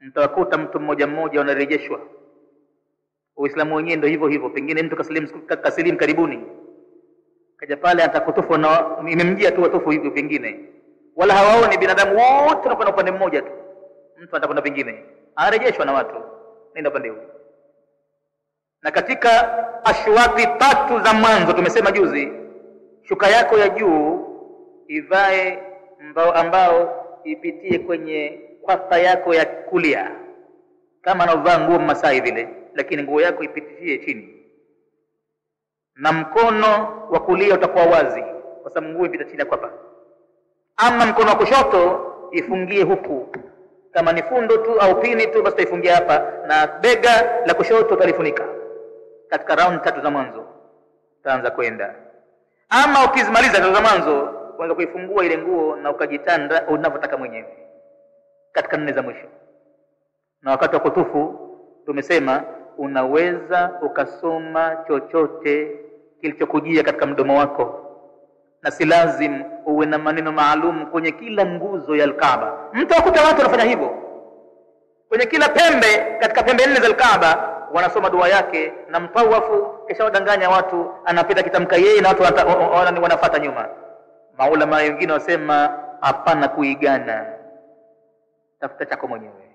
Mtawakuta mtu mmoja mmoja wanarejeshwa. Uislamu wenyewe ndio hivyo hivyo, pengine mtu kasilimu karibuni, kaja pale atakutufu na imemjia tu watufu hivyo vingine, wala hawaoni binadamu wote wanakwenda upande mmoja tu, mtu atakwenda vingine, anarejeshwa na watu, nenda upande huu. Na katika ashwati 3 za mwanzo tumesema juzi, shuka yako ya juu ivae ambao ipitie kwenye kwapa yako ya kulia kama anavaa nguo Masai vile, lakini nguo yako ipitie chini, na mkono wa kulia utakuwa wazi kwa sababu nguo ipita chini ya kwapa. Ama mkono wa kushoto ifungie huku, kama ni fundo tu au pini tu basi ifungie hapa, na bega la kushoto utalifunika. Katika round 3 za mwanzo utaanza kwenda. Ama ukizimaliza za mwanzo kwanza kuifungua ile nguo na ukajitanda unavyotaka mwenyewe katika 4 za mwisho. Na wakati wa kutufu tumesema unaweza ukasoma chochote kilichokujia katika mdomo wako, na si lazim uwe na maneno maalum kwenye kila nguzo ya al-Kaaba. Mtu akuta watu wanafanya hivyo kwenye kila pembe, katika pembe 4 za al-Kaaba wanasoma dua yake, na mtawafu kisha wadanganya watu, anapita kitamka yeye na watu wanafuata nyuma. Maulama wengine wasema hapana kuigana, tafuta chako mwenyewe,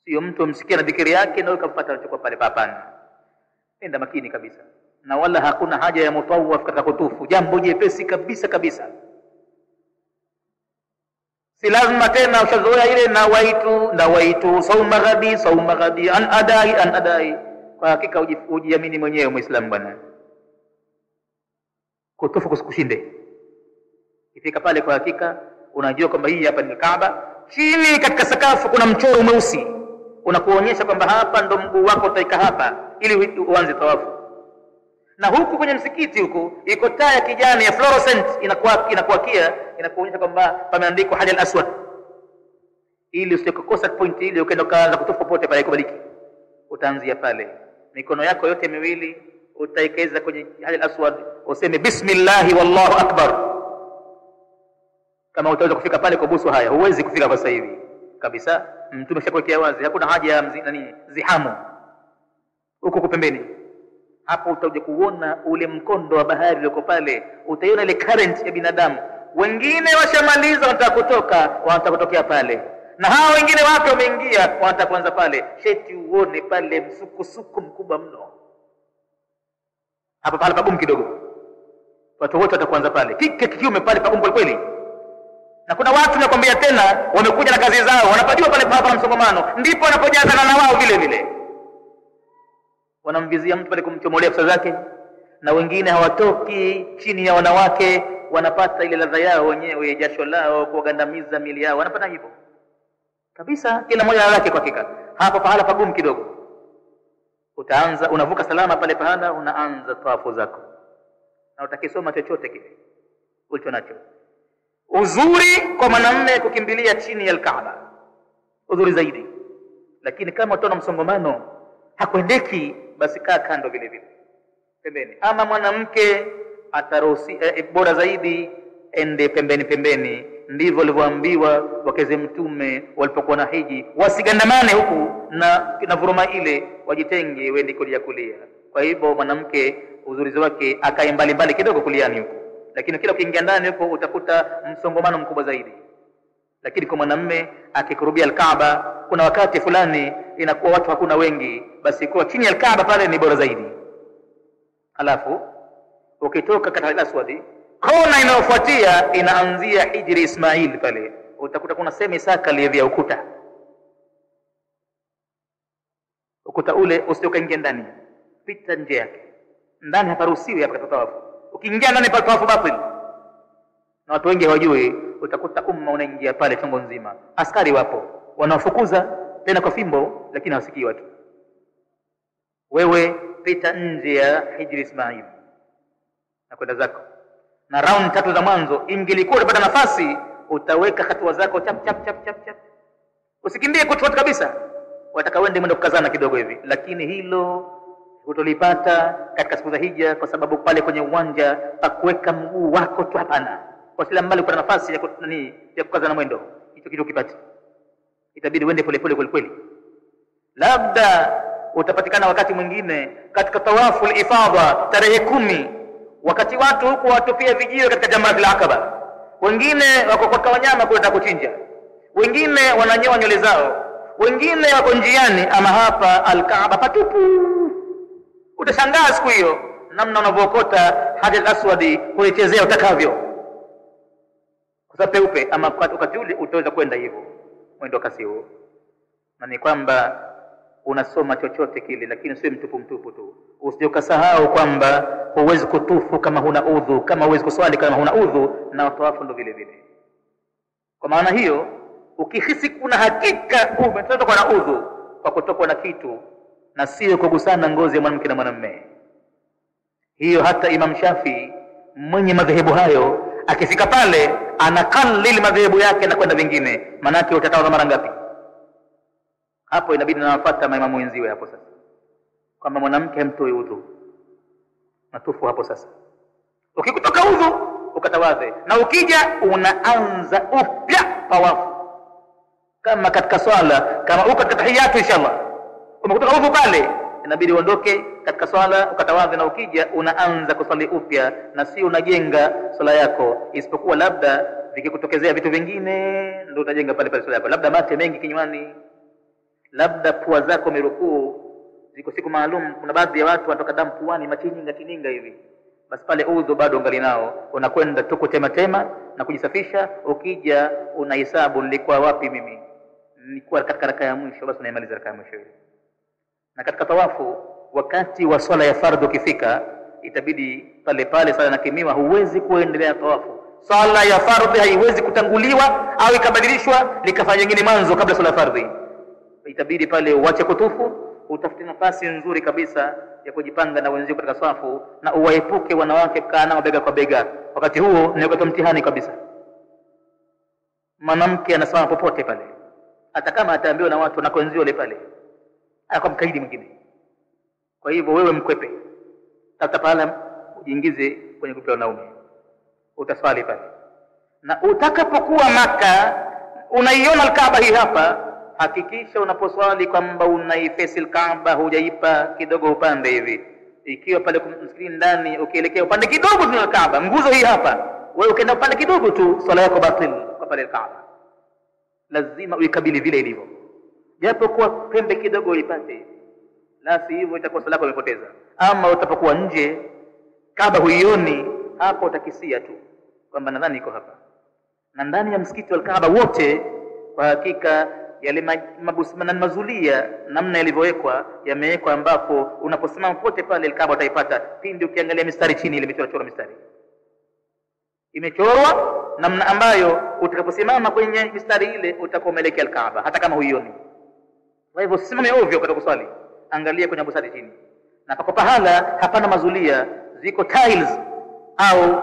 sio mtu msikia na dhikri yake na ukafuata alichokuwa pale. Hapana, nenda makini kabisa, na wala hakuna haja ya mutawaf katika kutufu, jambo jepesi kabisa kabisa. Si lazima tena ushazoea ile nawaitu sauma ghadi an adai. Kwa hakika ujiamini mwenyewe Muislamu bwana, kutufu kusikushinde. Ifika pale kwa hakika unajua kwamba hii hapa ni Kaaba, chini katika sakafu kuna mchoro mweusi unakuonyesha kwamba hapa ndo mguu wako utaika hapa ili uanze tawafu. Na huku kwenye msikiti huku iko taa ya kijani ya fluorescent inakuakia, inakuonyesha kwamba pameandikwa Hajar al-Aswad, ili usikokosa point ile ukaenda kaanza kutufu popote pale kubaliki. Utaanzia pale, mikono yako yote miwili utaikeza kwenye Hajar al-Aswad useme bismillah wallahu akbar. Kama utaweza kufika pale kubusu haya, huwezi kufika kwa sasa hivi kabisa. Mtume shakuwekea wazi, hakuna haja ya zihamu huko pembeni. Hapo utaje kuona ule mkondo wa bahari uliko pale, utaiona ile current ya binadamu. Wengine washamaliza wanataka kutoka, wanataka kutokea pale, na hao wengine wake wameingia wanataka kuanza pale. Sheti uone pale msukusuku mkubwa mno. Hapa pale pagumu kidogo, watu wote watakuanza pale kiume pale pagumu kweli. Na kuna watu nakwambia tena wamekuja na kazi zao, wanapajua pale hapa msongamano, ndipo wanapojazana na wao vile vile. Wanamvizia mtu pale kumchomolea pesa zake, na wengine hawatoki chini ya wanawake, wanapata ile ladha yao wenyewe, jasho lao kuwagandamiza mili yao, wanapata hivyo kabisa. Kila mmoja na lake kwa hakika. Hapo pahala pagumu kidogo. Utaanza unavuka salama pale pahala, unaanza tawafu zako, na utakisoma chochote kile ulicho nacho. Uzuri kwa mwanamume kukimbilia chini ya Kaaba, uzuri zaidi. Lakini kama utaona msongamano hakuendeki, basi kaa kando vile vile pembeni. Ama mwanamke ataruhusi bora zaidi ende pembeni. Ndivyo walivyoambiwa wakeze Mtume walipokuwa na hiji, wasigandamane huku na vuruma ile, wajitenge wende kulia. Kwa hivyo mwanamke uzuri wake akae mbali kidogo kuliani huko, lakini kila ukiingia ndani huko utakuta msongamano mkubwa zaidi. Lakini kwa mwanamume akikurubia al-Kaaba, kuna wakati fulani inakuwa watu hakuna wengi, basi kwa chini ya al-Kaaba pale ni bora zaidi. Alafu ukitoka katika al-Aswadi, kona inayofuatia inaanzia Hijri Ismail pale, utakuta kuna semi sakali ya ukuta ule usiokaingia ndani, pita nje yake. Ndani haparuhusiwi hapa katika tawafu. Ukiingia ndani pale tawafu batil, na watu wengi hawajui, utakuta umma unaingia pale chongo nzima. Askari wapo wanafukuza tena kwa fimbo, lakini hawasikii watu. Wewe pita nje ya Hijri Ismail na kwenda zako, na round 3 za mwanzo ingelikuwa unapata nafasi utaweka hatua zako chap. Usikimbie kutoka kabisa, wataka wende mwendo kukazana kidogo hivi. Lakini hilo utolipata katika siku za hija, kwa sababu pale kwenye uwanja pakuweka mguu wako tu hapana. Kwa kila mbali upata nafasi ya kukazana mwendo, hicho kitu kipati, itabidi uende pole kweli. Labda utapatikana wakati mwingine katika tawafu al-ifadha tarehe 10, wakati watu huko watupia vijiwe katika Jamratul Aqaba. Wengine wako kwa wanyama kwenda kuchinja, wengine wananyoa nywele zao, wengine wako njiani. Ama hapa al-Kaaba patupu. Utashangaa siku hiyo namna unavyookota Hajar al-Aswadi kuichezea utakavyo, kwa sababu peupe. Ama wakati ule utaweza kwenda hivyo mwendo kasi huo, na ni kwamba unasoma chochote kile, lakini sio mtupu tu. Usijokasahau kwamba huwezi kutufu kama huna udhu, kama huwezi kuswali kama huna udhu, na tawafu ndo vile vile. Kwa maana hiyo, ukihisi kuna hakika umetoka na udhu kwa kutokwa na kitu, na sio kugusana ngozi ya mwanamke na mwanamume, hiyo hata Imam Shafi mwenye madhehebu hayo akifika pale anakalili madhehebu yake na kwenda vingine. Manake utatawa mara ngapi hapo? Inabidi nawafuata maimamu wenziwe hapo sasa, kwamba mwanamke hamtoi udhu natufu hapo sasa. Ukikutoka udhu ukatawadhe, na ukija unaanza upya tawafu kama katika swala. Kama uko katika tahiyatu inshallah umekutoka udhu pale, inabidi uondoke katika swala ukatawadhe, na ukija unaanza kusali upya, na si unajenga swala yako. Isipokuwa labda vikikutokezea vitu vingine ndio utajenga pale swala yako, labda mate mengi kinywani, labda pua zako merukuu, ziko siku maalum. Kuna baadhi ya watu wanatoka damu puani, machininga hivi, basi pale udhu bado ungali nao, unakwenda tu kutema na kujisafisha. Ukija unahesabu, nilikuwa wapi mimi? Nilikuwa katika raka ya mwisho, basi unaimaliza raka ya mwisho hiyo. Na katika tawafu, wakati wa swala ya fardhu ukifika, itabidi pale sala na kimiwa, huwezi kuendelea tawafu. Swala ya fardhi haiwezi kutanguliwa au ikabadilishwa likafanya nyingine mwanzo kabla swala ya fardhi. Itabidi pale uache kutufu, utafute nafasi nzuri kabisa ya kujipanga na wenzio katika safu, na uwaepuke wanawake kukaa nao bega kwa bega. Wakati huo ni wakati mtihani kabisa. Mwanamke anasimama popote pale, hata kama ataambiwa na watu na wenzio wale pale, anakuwa mkaidi mwingine. Kwa hivyo wewe mkwepe, Tafuta pale ujiingize kwenye grupu la wanaume, utaswali pale. Na utakapokuwa Maka unaiona Al-Kaaba hii hapa, hakikisha unaposwali kwamba unaifesi Al-Kaaba, hujaipa kidogo upande hivi. Ikiwa pale msikini ndani ukielekea upande kidogo tu Al-Kaaba, nguzo hii hapa, wewe ukienda upande kidogo tu, swala yako batil kwa pale Al-Kaaba. Lazima uikabili vile ilivyo, japo kwa pembe kidogo uipate, la si hivyo itakuwa swala yako imepoteza. Ama utapokuwa nje Kaaba huioni, hapo utakisia tu kwamba nadhani iko hapa. Na ndani ya msikiti wa Kaaba wote kwa hakika yale mabusmana mazulia namna yalivyowekwa yamewekwa, ambapo unaposimama pote pale Kaaba utaipata. Pindi ukiangalia mistari chini ile imechorwa mistari, imechorwa namna ambayo utakaposimama kwenye mistari ile utakuwa umeelekea Kaaba hata kama huioni. Kwa hivyo usisimame ovyo katika kuswali, angalia kwenye mstari chini. Na pako pahala hapana mazulia, ziko tiles au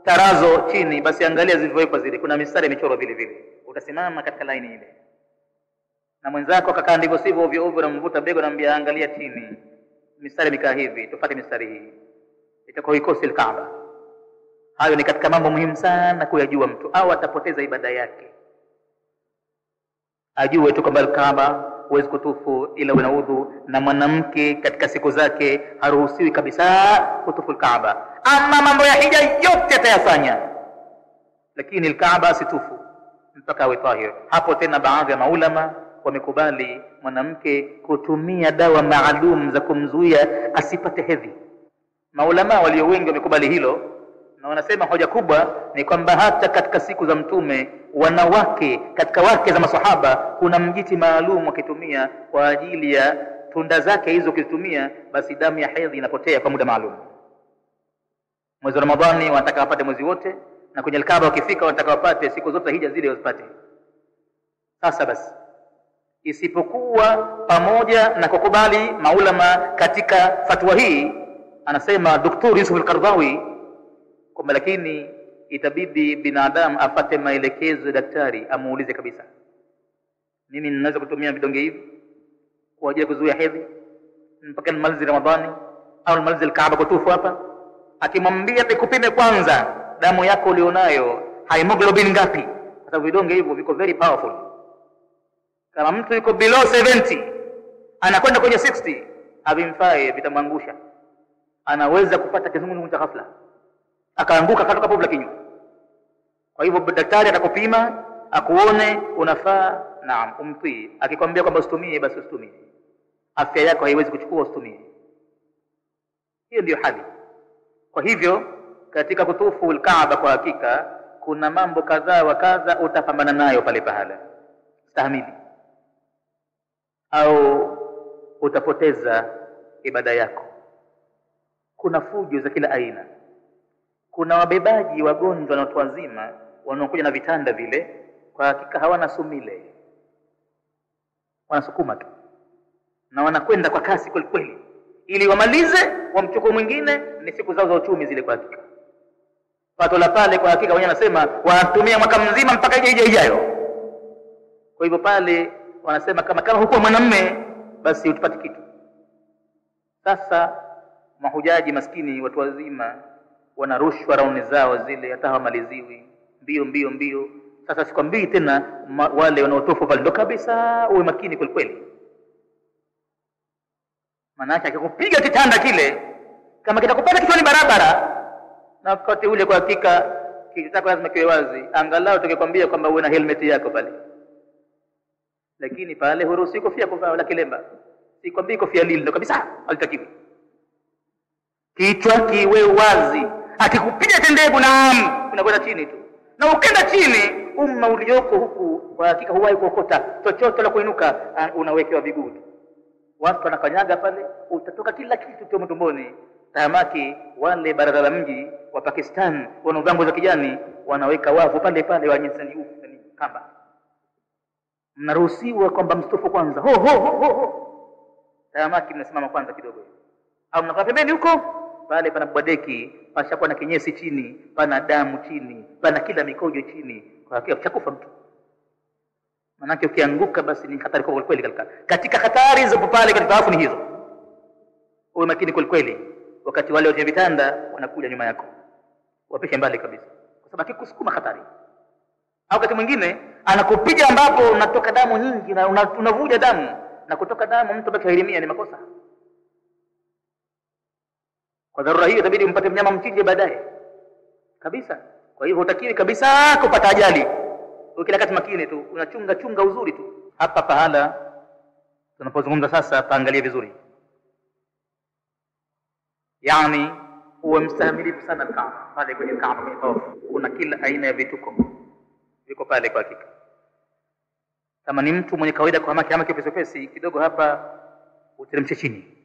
tarazo chini, basi angalia zilivyowekwa zile, kuna mistari imechorwa vile vile, utasimama katika line ile. Na mwenzako akakaa ndivyo sivyo ovyo ovyo, unamvuta bego na anambia angalia chini, mistari mikaa hivi, tufuate mistari hii, itakuwa ikosi Kaaba. Hayo ni katika mambo muhimu sana kuyajua mtu, au atapoteza ibada yake. Ajue tu kwamba Kaaba huwezi kutufu ila una udhu, na mwanamke katika siku zake haruhusiwi kabisa kutufu Kaaba. Ama mambo ya hija yote atayafanya, lakini Kaaba asitufu mpaka awe tahir. Hapo tena baadhi ya maulama wamekubali mwanamke kutumia dawa maalum za kumzuia asipate hedhi. Maulama walio wengi wamekubali hilo, na wanasema hoja kubwa ni kwamba hata katika siku za Mtume wanawake katika wake za masahaba kuna mjiti maalum wakitumia kwa ajili ya tunda zake hizo. Ukitumia basi damu ya hedhi inapotea kwa muda maalum. Mwezi wa Ramadhani wanataka wapate mwezi wote, na kwenye Kaaba wakifika wanataka wapate siku zote hija zile wasipate. Sasa basi, isipokuwa pamoja na kukubali maulama katika fatwa hii, anasema Dr. Yusuf Al-Qaradawi kwamba lakini itabidi binadamu afate maelekezo ya daktari, amuulize kabisa, mimi ninaweza kutumia vidonge hivi kwa ajili ya kuzuia hedhi mpaka nimalize Ramadhani au nimalize Kaaba kutufu hapa? Akimwambia nikupime kwanza damu yako ulionayo hemoglobin ngapi, kwa sababu vidonge hivyo viko very powerful. Kama mtu yuko below 70 anakwenda kwenye 60, havimfai, vitamwangusha. Anaweza kupata kizunguzungu cha ghafla akaanguka katoka povu la kinywa. Kwa hivyo daktari atakupima akuone unafaa, naam, umtii. Akikwambia kwamba usitumie, basi usitumie. Afya yako haiwezi kuchukua usitumie. Hiyo ndio hali. Kwa hivyo katika kutufu Al-Kaaba kwa hakika kuna mambo kadhaa wa kadha utapambana nayo pale pahala. Stahimili au utapoteza ibada yako. Kuna fujo za kila aina. Kuna wabebaji wagonjwa na watu wazima wanaokuja na vitanda vile, kwa hakika hawana sumile, wanasukuma tu na wanakwenda kwa kasi kweli kweli ili wamalize wamchukue mwingine. Ni siku zao za uchumi zile kwa hakika. Pato la pale kwa hakika wenyewe wanasema wanatumia mwaka mzima mpaka ije ijayo. Kwa hivyo pale wanasema kama hukuwa mwanamume basi utapata kitu. Sasa mahujaji maskini watu wazima wanarushwa rauni zao zile, hata hawamaliziwi, mbio. Sasa sikwambii tena wale wanaotofu pale, ndo kabisa uwe makini kweli kweli. Maana yake akikupiga kitanda kile kama kitakupata kichwani barabara, na wakati ule kwa hakika kitako lazima kiwe wazi, angalau tukikwambia kwamba uwe na helmet yako pale. Lakini pale huruhusi kofia kuvaa wala kilemba. Sikwambii kofia lile ndo kabisa halitakiwi. Kichwa kiwe wazi. Akikupiga tendegu naam, unakwenda chini tu. Na ukenda chini, umma ulioko huku kwa hakika huwahi kuokota chochote la kuinuka, unawekewa viguu tu. Watu wanakanyaga pale, utatoka kila kitu tu mtumboni. Tahamaki wale baraza la mji wa Pakistan wanaovaa za kijani wanaweka wavu pale pale wanyesani huko kamba. Mnaruhusiwa kwamba mstofu kwanza. Ho. Tahamaki mnasimama kwanza kidogo. Au mnakaa pembeni huko, pale pana bwadeki, pashakuwa na kinyesi chini, pana damu chini, pana kila mikojo chini. Kwa hakika utakufa mtu. Manake ukianguka basi ni hatari kwa kweli katika hatari za pale katika afu ni hizo. Uwe makini kweli kweli. wakati wale wenye vitanda wanakuja nyuma yako, wapishe mbali kabisa, kwa sababu akikusukuma hatari. Au wakati mwingine anakupiga ambapo unatoka damu nyingi na unavuja damu, na kutoka damu mtu baki halimia, ni makosa. Kwa dharura hiyo itabidi mpate mnyama mchinje baadaye kabisa. Kwa hivyo hutakiwi kabisa kupata ajali. Kila wakati makini tu, unachunga uzuri tu. Hapa pahala tunapozungumza sasa, paangalie vizuri, yani uwe mstahimilifu sana pale kwenye Kaaba. Kuna kila aina ya vituko viko pale kwa hakika. Kama ni mtu mwenye kawaida kwa hama kipesi kidogo, hapa uteremshe chini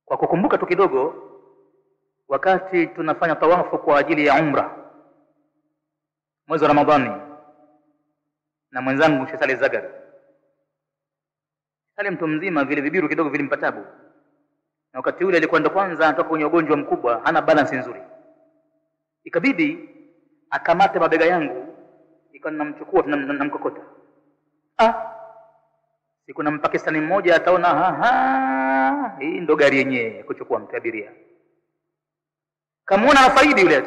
kwa kukumbuka tu kidogo, wakati tunafanya tawafu kwa ajili ya umra mwezi wa Ramadhani, na mwenzangu Sheikh Saleh Zagar, Saleh mtu mzima, vile vibiru kidogo vilimpatabu, na wakati ule alikuwa ndo kwanza anatoka kwenye ugonjwa mkubwa, hana balance nzuri, ikabidi akamate mabega yangu, ikawa namchukua namkokota. Siku na Mpakistani mmoja ataona hii ndo gari yenyewe kuchukua mtu abiria, kamuona anafaidi yule,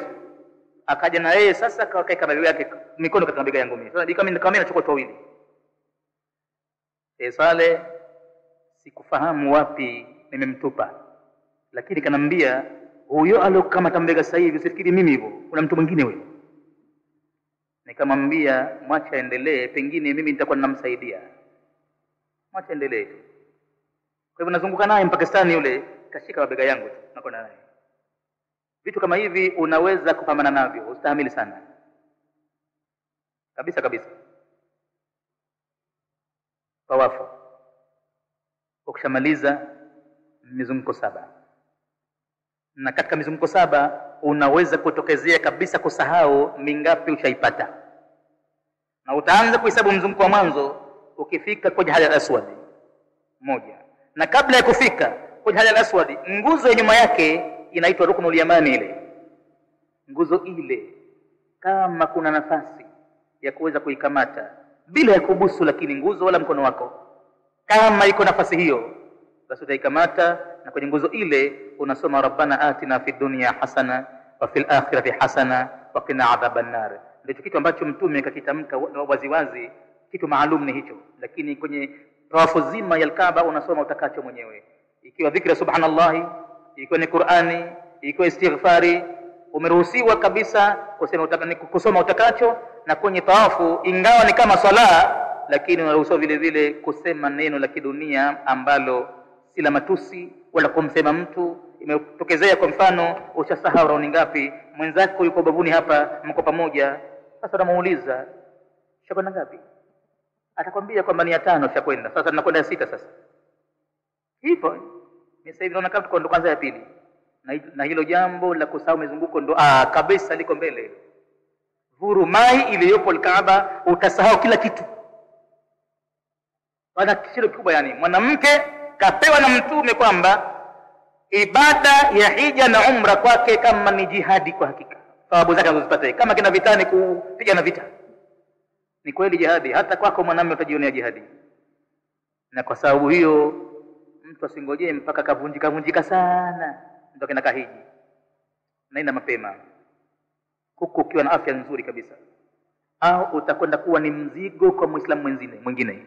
akaja na yeye sasa kaweka mabega yake mikono katika mabega yangu mimi. Sasa kama nachukua wawili. Sale sikufahamu wapi nimemtupa, lakini kanambia huyo alokamata mabega sasa hivi usifikiri mimi hivyo, kuna mtu mwingine huyo. Nikamwambia mwacha endelee, pengine mimi nitakuwa ninamsaidia, mwacha endelee. Kwa hivyo nazunguka naye Mpakistani yule, kashika mabega yangu tu, nakwenda naye. Vitu kama hivi unaweza kupambana navyo, ustahimili sana kabisa kabisa. Tawafu ukishamaliza mizunguko 7, na katika mizunguko 7 unaweza kutokezea kabisa kusahau mingapi ushaipata, na utaanza kuhesabu mzunguko wa mwanzo ukifika kwenye Hajar al-Aswad 1, na kabla ya kufika kwenye Hajar al-Aswad, nguzo ya nyuma yake inaitwa Ruknul Yamani. Ile nguzo ile, kama kuna nafasi ya kuweza kuikamata bila ya kubusu, lakini nguzo wala mkono wako, kama iko nafasi hiyo, basi utaikamata, na kwenye nguzo ile unasoma rabbana atina fid dunya hasana wa fil akhirati hasana wa qina adhaban nar. Ndio kitu ambacho mtume kakitamka waziwazi, kitu maalum ni hicho. Lakini kwenye tawafu zima ya Kaaba unasoma utakacho mwenyewe, ikiwa dhikra subhanallah, ikiwa ni Qur'ani, ikiwa istighfari, umeruhusiwa kabisa kusoma utakacho. Na kwenye tawafu, ingawa ni kama swala, lakini unaruhusiwa vile vile kusema neno la kidunia ambalo si la matusi wala kumsema mtu. Imetokezea kwa mfano ushasahau rauni ngapi, mwenzako yuko babuni hapa, mko pamoja, sasa unamuuliza shakwenda ngapi, atakwambia kwamba ni 5 shakwenda, sasa tunakwenda 6 sasa. Hivyo ni sasa hivi naona kama tuko kwanza ya pili, na hilo jambo la kusahau mizunguko ndo kabisa liko mbele. Vurumai iliyopo Kaaba, utasahau kila kitu. Bana kishindo kikubwa, yani mwanamke kapewa na mtume kwamba ibada ya hija na umra kwake kama ni jihadi kwa hakika, sababu zake anazozipata kama kina vitani, kupiga na vita. Ni kweli jihadi, hata kwako mwanamume utajionea jihadi. Na kwa sababu hiyo mtu asingojee mpaka kavunjika sana ndio kina kahiji, naenda mapema huko ukiwa na afya nzuri kabisa, au utakwenda kuwa ni mzigo kwa Muislamu mwingine.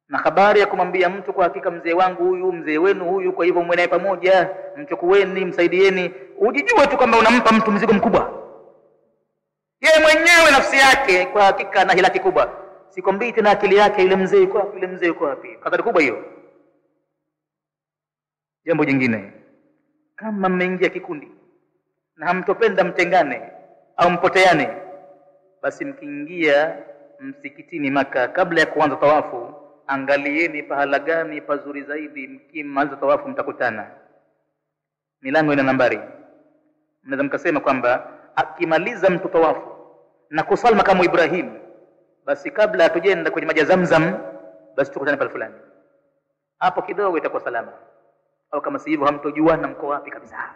Na habari ya kumwambia mtu kwa hakika mzee wangu huyu, mzee wenu huyu, kwa hivyo mwenae pamoja, mchukueni, msaidieni, ujijue tu kwamba unampa mtu mzigo mkubwa. Yeye mwenyewe nafsi yake kwa hakika na hilaki kubwa, sikwambii tena akili yake, yule mzee yuko wapi, yule mzee yuko wapi, kadari kubwa hiyo. Jambo jingine, kama mmeingia kikundi na hamtopenda mtengane au mpoteane, basi mkiingia msikitini Maka, kabla ya kuanza tawafu, angalieni pahala gani pazuri zaidi. Mkimaliza tawafu mtakutana, milango ina nambari. Mnaweza mkasema kwamba akimaliza mtu tawafu na kusali makamu Ibrahim, basi kabla hatujenda kwenye maji ya Zamzam, basi tukutane pale fulani, hapo kidogo itakuwa salama. Au kama si hivyo hamtojuana mko wapi kabisa.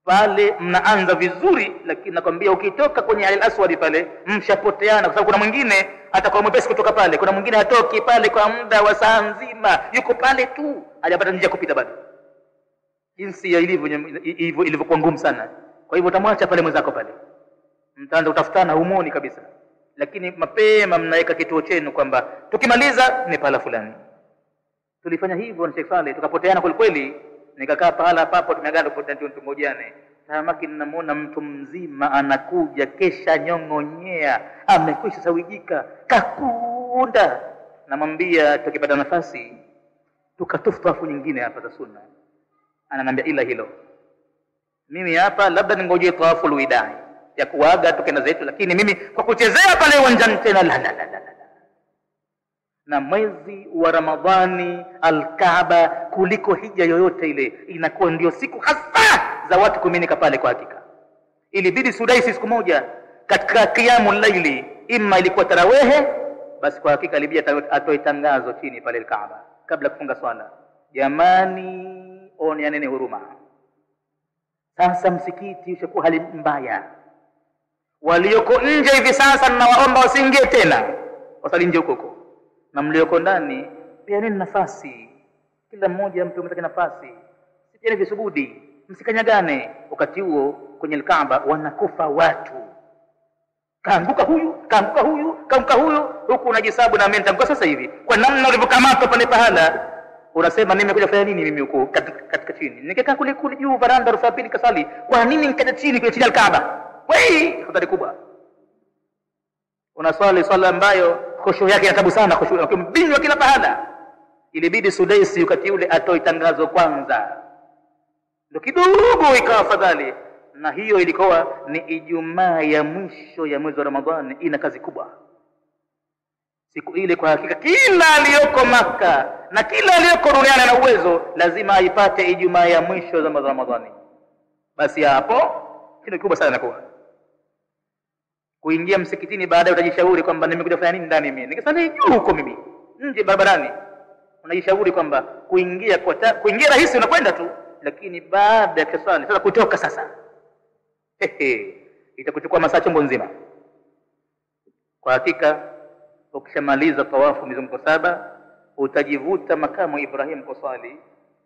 pale mnaanza vizuri, lakini nakwambia ukitoka kwenye al-aswad pale mshapoteana, kwa sababu kuna mwingine atakuwa mwepesi kutoka pale, kuna mwingine hatoki pale kwa muda wa saa nzima, yuko pale tu hajapata njia kupita bado, jinsi ya ilivyokuwa ngumu sana. Kwa hivyo utamwacha pale mwenzako pale, mtaanza utafutana, humoni kabisa. Lakini mapema mnaweka kituo chenu kwamba tukimaliza ni pala fulani. Tulifanya hivyo na Sheikh Saleh, tukapoteana kweli kweli. Nikakaa pahala papo, tumeagana tungojane. Tamaki ninamuona mtu mzima anakuja, kesha nyongonyea, amekwisha sawijika, kakunda. Namwambia tukipata nafasi tukatufu nyingine hapa za sunna. Ananiambia ila hilo, mimi hapa labda ningoje tawafu alwidai ya kuaga tukenda zetu, lakini mimi kwa kuchezea pale uwanjani tena la. Na mwezi wa Ramadhani al-Kaaba kuliko hija yoyote ile inakuwa ndio siku hasa za watu kuminika pale. Kwa hakika ilibidi Sudaisi siku moja katika qiyamul laili, imma ilikuwa tarawehe, basi kwa hakika ilibidi atoe tangazo chini pale al-Kaaba kabla kufunga swala, jamani oneaneni huruma, sasa msikiti ushakuwa hali mbaya, walioko nje hivi sasa ninawaomba wasiingie tena, wasali nje huko, na mlioko ndani peaneni nafasi, kila mmoja mpe mtake nafasi, sipieni visubudi, msikanyagane. Wakati huo kwenye al-Kaaba wanakufa watu, kaanguka huyu, huku unajisabu na mimi nitaanguka sasa hivi. Kwa namna ulivyokamatwa pale pahala, unasema nimekuja kufanya nini mimi huko katika chini? Ningekaa kule juu varanda rufa pili kasali, kwa nini nikaja chini kwenye chini al-Kaaba? Wei, hatari kubwa. Unaswali swala ambayo khushu yake inatabu sana, khushu ukimbinywa kila pahala. Ilibidi Sudaisi wakati ule atoe tangazo kwanza, ndio kidogo ikawa afadhali. Na hiyo ilikuwa ni Ijumaa ya mwisho ya mwezi wa Ramadhani. Ina kazi kubwa siku ile. Kwa hakika kila aliyoko Maka na kila aliyoko duniani na uwezo lazima aipate Ijumaa ya mwisho za mwezi wa Ramadhani. Basi hapo kitu kikubwa sana kwa kuingia msikitini, baadaye utajishauri kwamba nimekuja kufanya nini ndani mimi. Nikisali juu huko mimi, nje barabarani unajishauri kwamba kuingia rahisi, unakwenda tu, lakini baada ya kusali sasa kutoka sasa itakuchukua masaa chombo nzima. Kwa hakika ukishamaliza tawafu mizunguko 7 utajivuta makamu Ibrahim kusali,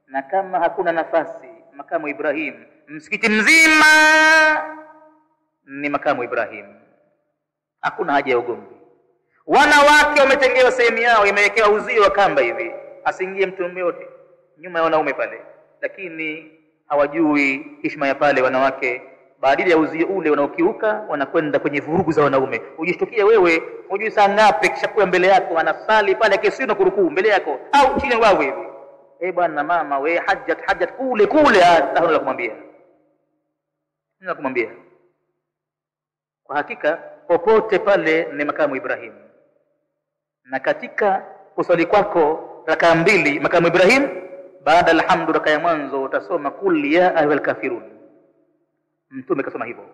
na kama hakuna nafasi makamu Ibrahim, msikiti mzima ni makamu Ibrahim, hakuna haja ya ugomvi. Wanawake wametengewa sehemu yao, imewekewa uzio wa kamba hivi, asiingie mtu yote nyuma ya wanaume pale, lakini hawajui heshima ya pale wanawake. Baadili ya uzio ule wanaokiuka wanakwenda kwenye vurugu za wanaume. Ujishtukie wewe, hujui saa ngapi kishakuwa mbele yako wanasali pale kisino kurukuu mbele yako au chini wao hivi. Bwana mama we hajjat kule hata kumwambia. Kwa hakika popote pale ni makamu Ibrahim. Na katika kusali kwako rakaa 2 makamu Ibrahim, baada alhamdu rakaa ya mwanzo utasoma kul ya ayyuhal kafirun. Mtume kasoma hivyo.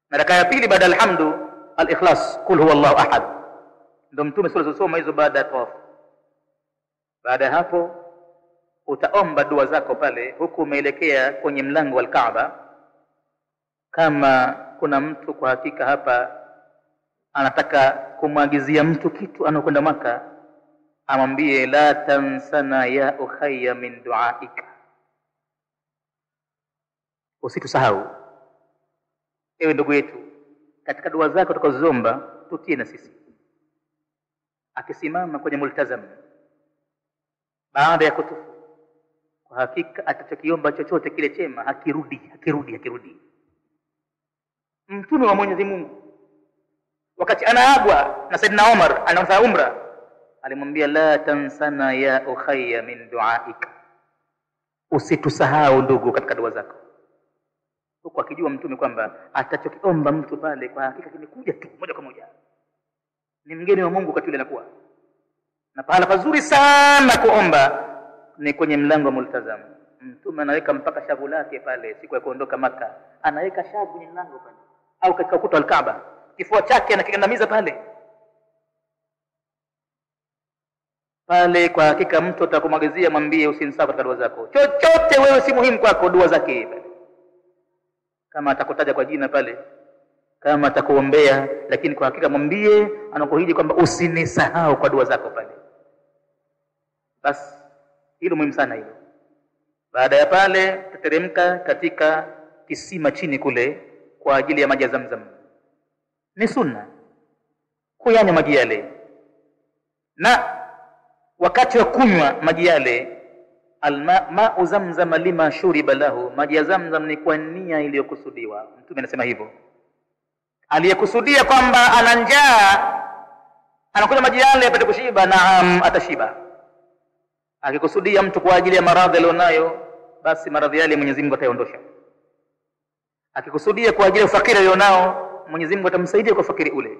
Na rakaa ya pili baada alhamdu al-ikhlas kul huwallahu ahad. Ndio Mtume soma hizo baada ya tawaf. Baada ya hapo utaomba dua zako pale huku umeelekea kwenye mlango wa Kaaba. Kama kuna mtu kwa hakika hapa anataka kumwagizia mtu kitu anakwenda Maka, amwambie la tansana ya ukhayya min duaika, usitusahau ewe ndugu yetu katika dua zako tutakazozomba, tutie na sisi. Akisimama kwenye multazam baada ya kutufu, kwa hakika atachokiomba chochote kile chema hakirudi. Mtume wa Mwenyezi Mungu wakati anaagwa na Saidina Umar anafanya umra, alimwambia la tansana ya ukhayya min duaika, usitusahau ndugu katika dua zako, huko akijua Mtume kwamba atachokiomba mtu pale kwa hakika kimekuja tu moja kwa moja. Ni mgeni wa Mungu wakati ule anakuwa na pahala pazuri sana kuomba ni kwenye mlango wa multazam. Mtume anaweka mpaka shavu lake pale siku ya kuondoka Maka, anaweka shavu kwenye mlango pale au katika ukuta wa Kaaba, kifua chake anakigandamiza pale. Kwa hakika mtu atakumagizia, mwambie usinisahau katika dua zako, chochote wewe si muhimu kwako, dua zake pale. kama atakutaja kwa jina pale, kama atakuombea, lakini kwa hakika mwambie anakuahidi kwamba usinisahau kwa dua zako pale. Basi hilo muhimu sana hilo. Baada ya pale tuteremka katika kisima chini kule kwa ajili ya maji ya Zamzam. Ni sunna kuyanywa maji yale, na wakati wa kunywa maji yale, ma'u Zamzam lima shuriba lahu, maji ya Zamzam ni kwa nia iliyokusudiwa. Mtume anasema hivyo, aliyekusudia kwamba ana njaa anakunywa maji yale apate kushiba, naam, atashiba. Akikusudia mtu kwa ajili ya maradhi alionayo, basi maradhi yale Mwenyezi Mungu atayaondosha. Akikusudia kwa ajili ya ufakiri alionao, Mwenyezi Mungu atamsaidia kwa fakiri ule.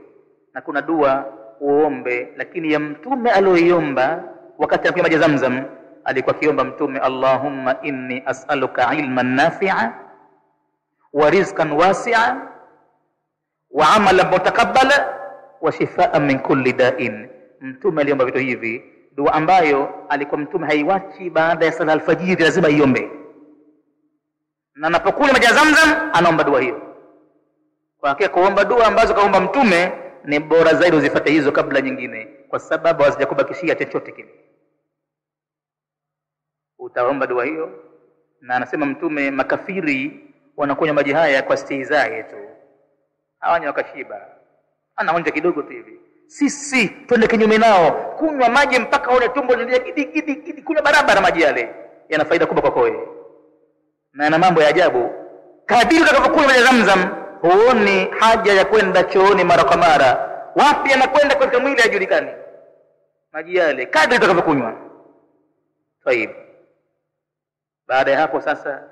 Na kuna dua uombe, lakini ya Mtume aliyoiomba wakati anakunywa maji Zamzam, alikuwa kiomba Mtume, Allahumma inni as'aluka ilman nafi'a wa rizqan wasi'a wa amalan mutakabbala wa shifaa'an min kulli da'in. Mtume aliomba vitu hivi, dua ambayo alikuwa Mtume haiwachi baada ya sala alfajiri, lazima iombe. Na anapokunywa maji ya Zamzam anaomba dua hiyo. Kwa hakika kuomba dua ambazo kaomba Mtume ni bora zaidi uzifuate hizo kabla nyingine, kwa sababu hazijakubakishia chochote kile. Utaomba dua hiyo, na anasema Mtume makafiri wanakunywa maji haya kwa stihizai tu, hawanya wakashiba, anaonja kidogo tu hivi. Sisi twende kinyume nao, kunywa maji mpaka one tumbo linalia gidi, kunywa barabara maji yale. Yana faida kubwa kwako wewe, na yana mambo ya ajabu. Kadiri utakapokunywa maji ya Zamzam, huoni haja ya kwenda chooni mara kwa mara. Wapi anakwenda katika mwili hajulikani, maji yale kadri utakapokunywa. Tayeb, baada ya hapo sasa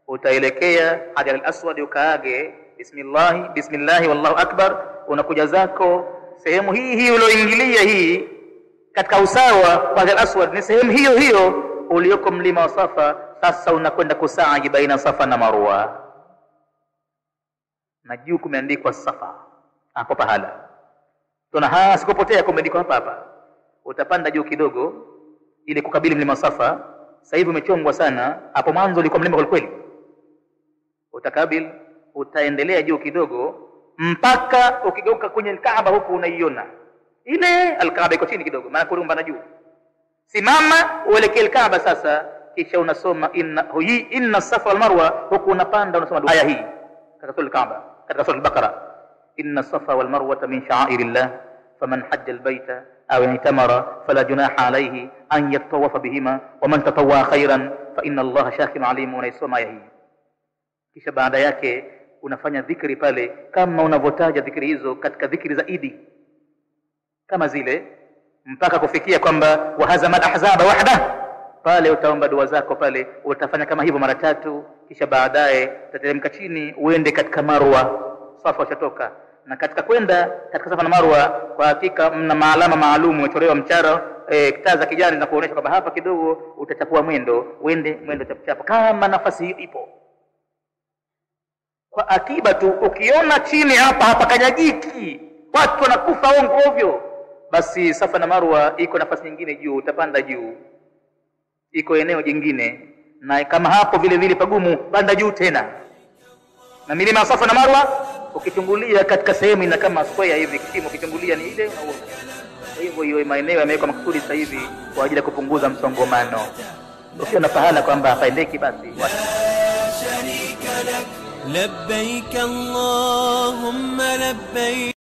utaelekea Hajar al-Aswad, ukaage bismillah wallahu akbar. Unakuja zako sehemu hii ulioingilia hii katika usawa wa Hajar al-Aswad, ni sehemu hiyo ulioko mlima wa Safa. Sasa unakwenda kusa'i baina Safa na Marwa, na juu kumeandikwa Safa hapo pahala. Tuna sikupotea, kumeandikwa hapa. Utapanda juu kidogo ili kukabili mlima Safa. Sasa hivi umechongwa sana, hapo mwanzo ulikuwa mlima kweli. Utakabili, utaendelea juu kidogo mpaka ukigeuka kwenye Kaaba, huku unaiona ile al-Kaaba iko chini kidogo, maana kurumba na juu. Simama uelekee Kaaba sasa, kisha unasoma inna Safa wal Marwa, huku unapanda unasoma aya hii katika sura al-Kaaba, katika sura al-Baqara, inna Safa wal Marwa min sha'airillah faman hajja al-bayta aw i'tamara fala junaha alayhi an yatawafa bihima wa man tatawwa khairan fa inna Allaha shakirun alim. Unaisoma aya hii, kisha baada yake unafanya dhikri pale kama unavyotaja dhikri hizo katika dhikri za Idi kama zile, mpaka kufikia kwamba wahazama al-ahzaba wahda. Pale utaomba dua zako pale, utafanya kama hivyo mara 3, kisha baadaye utateremka chini uende katika Marwa. Safa utatoka, na katika kwenda katika Safa na Marwa, kwa hakika mna maalama maalum umechorewa mcharo, taa za kijani na kuonesha kwamba hapa kidogo utachapua mwendo, uende mwendo chapchapa kama nafasi hiyo ipo. Kwa akiba tu, ukiona chini hapa kanyagiki, watu wanakufa ovyo, basi Safa na Marwa iko nafasi nyingine juu, utapanda juu, iko eneo jingine. Na kama hapo vile vile pagumu, panda juu tena. Na milima Safa na Marwa ukichungulia katika sehemu ina kama square hivi, kishimo ukichungulia ni ile unaona. Kwa hivyo hiyo maeneo yamewekwa makusudi sasa hivi kwa ajili ya kupunguza msongamano. Ukiona pahala kwamba hapaendeki, basi labbaik Allahumma labbaik.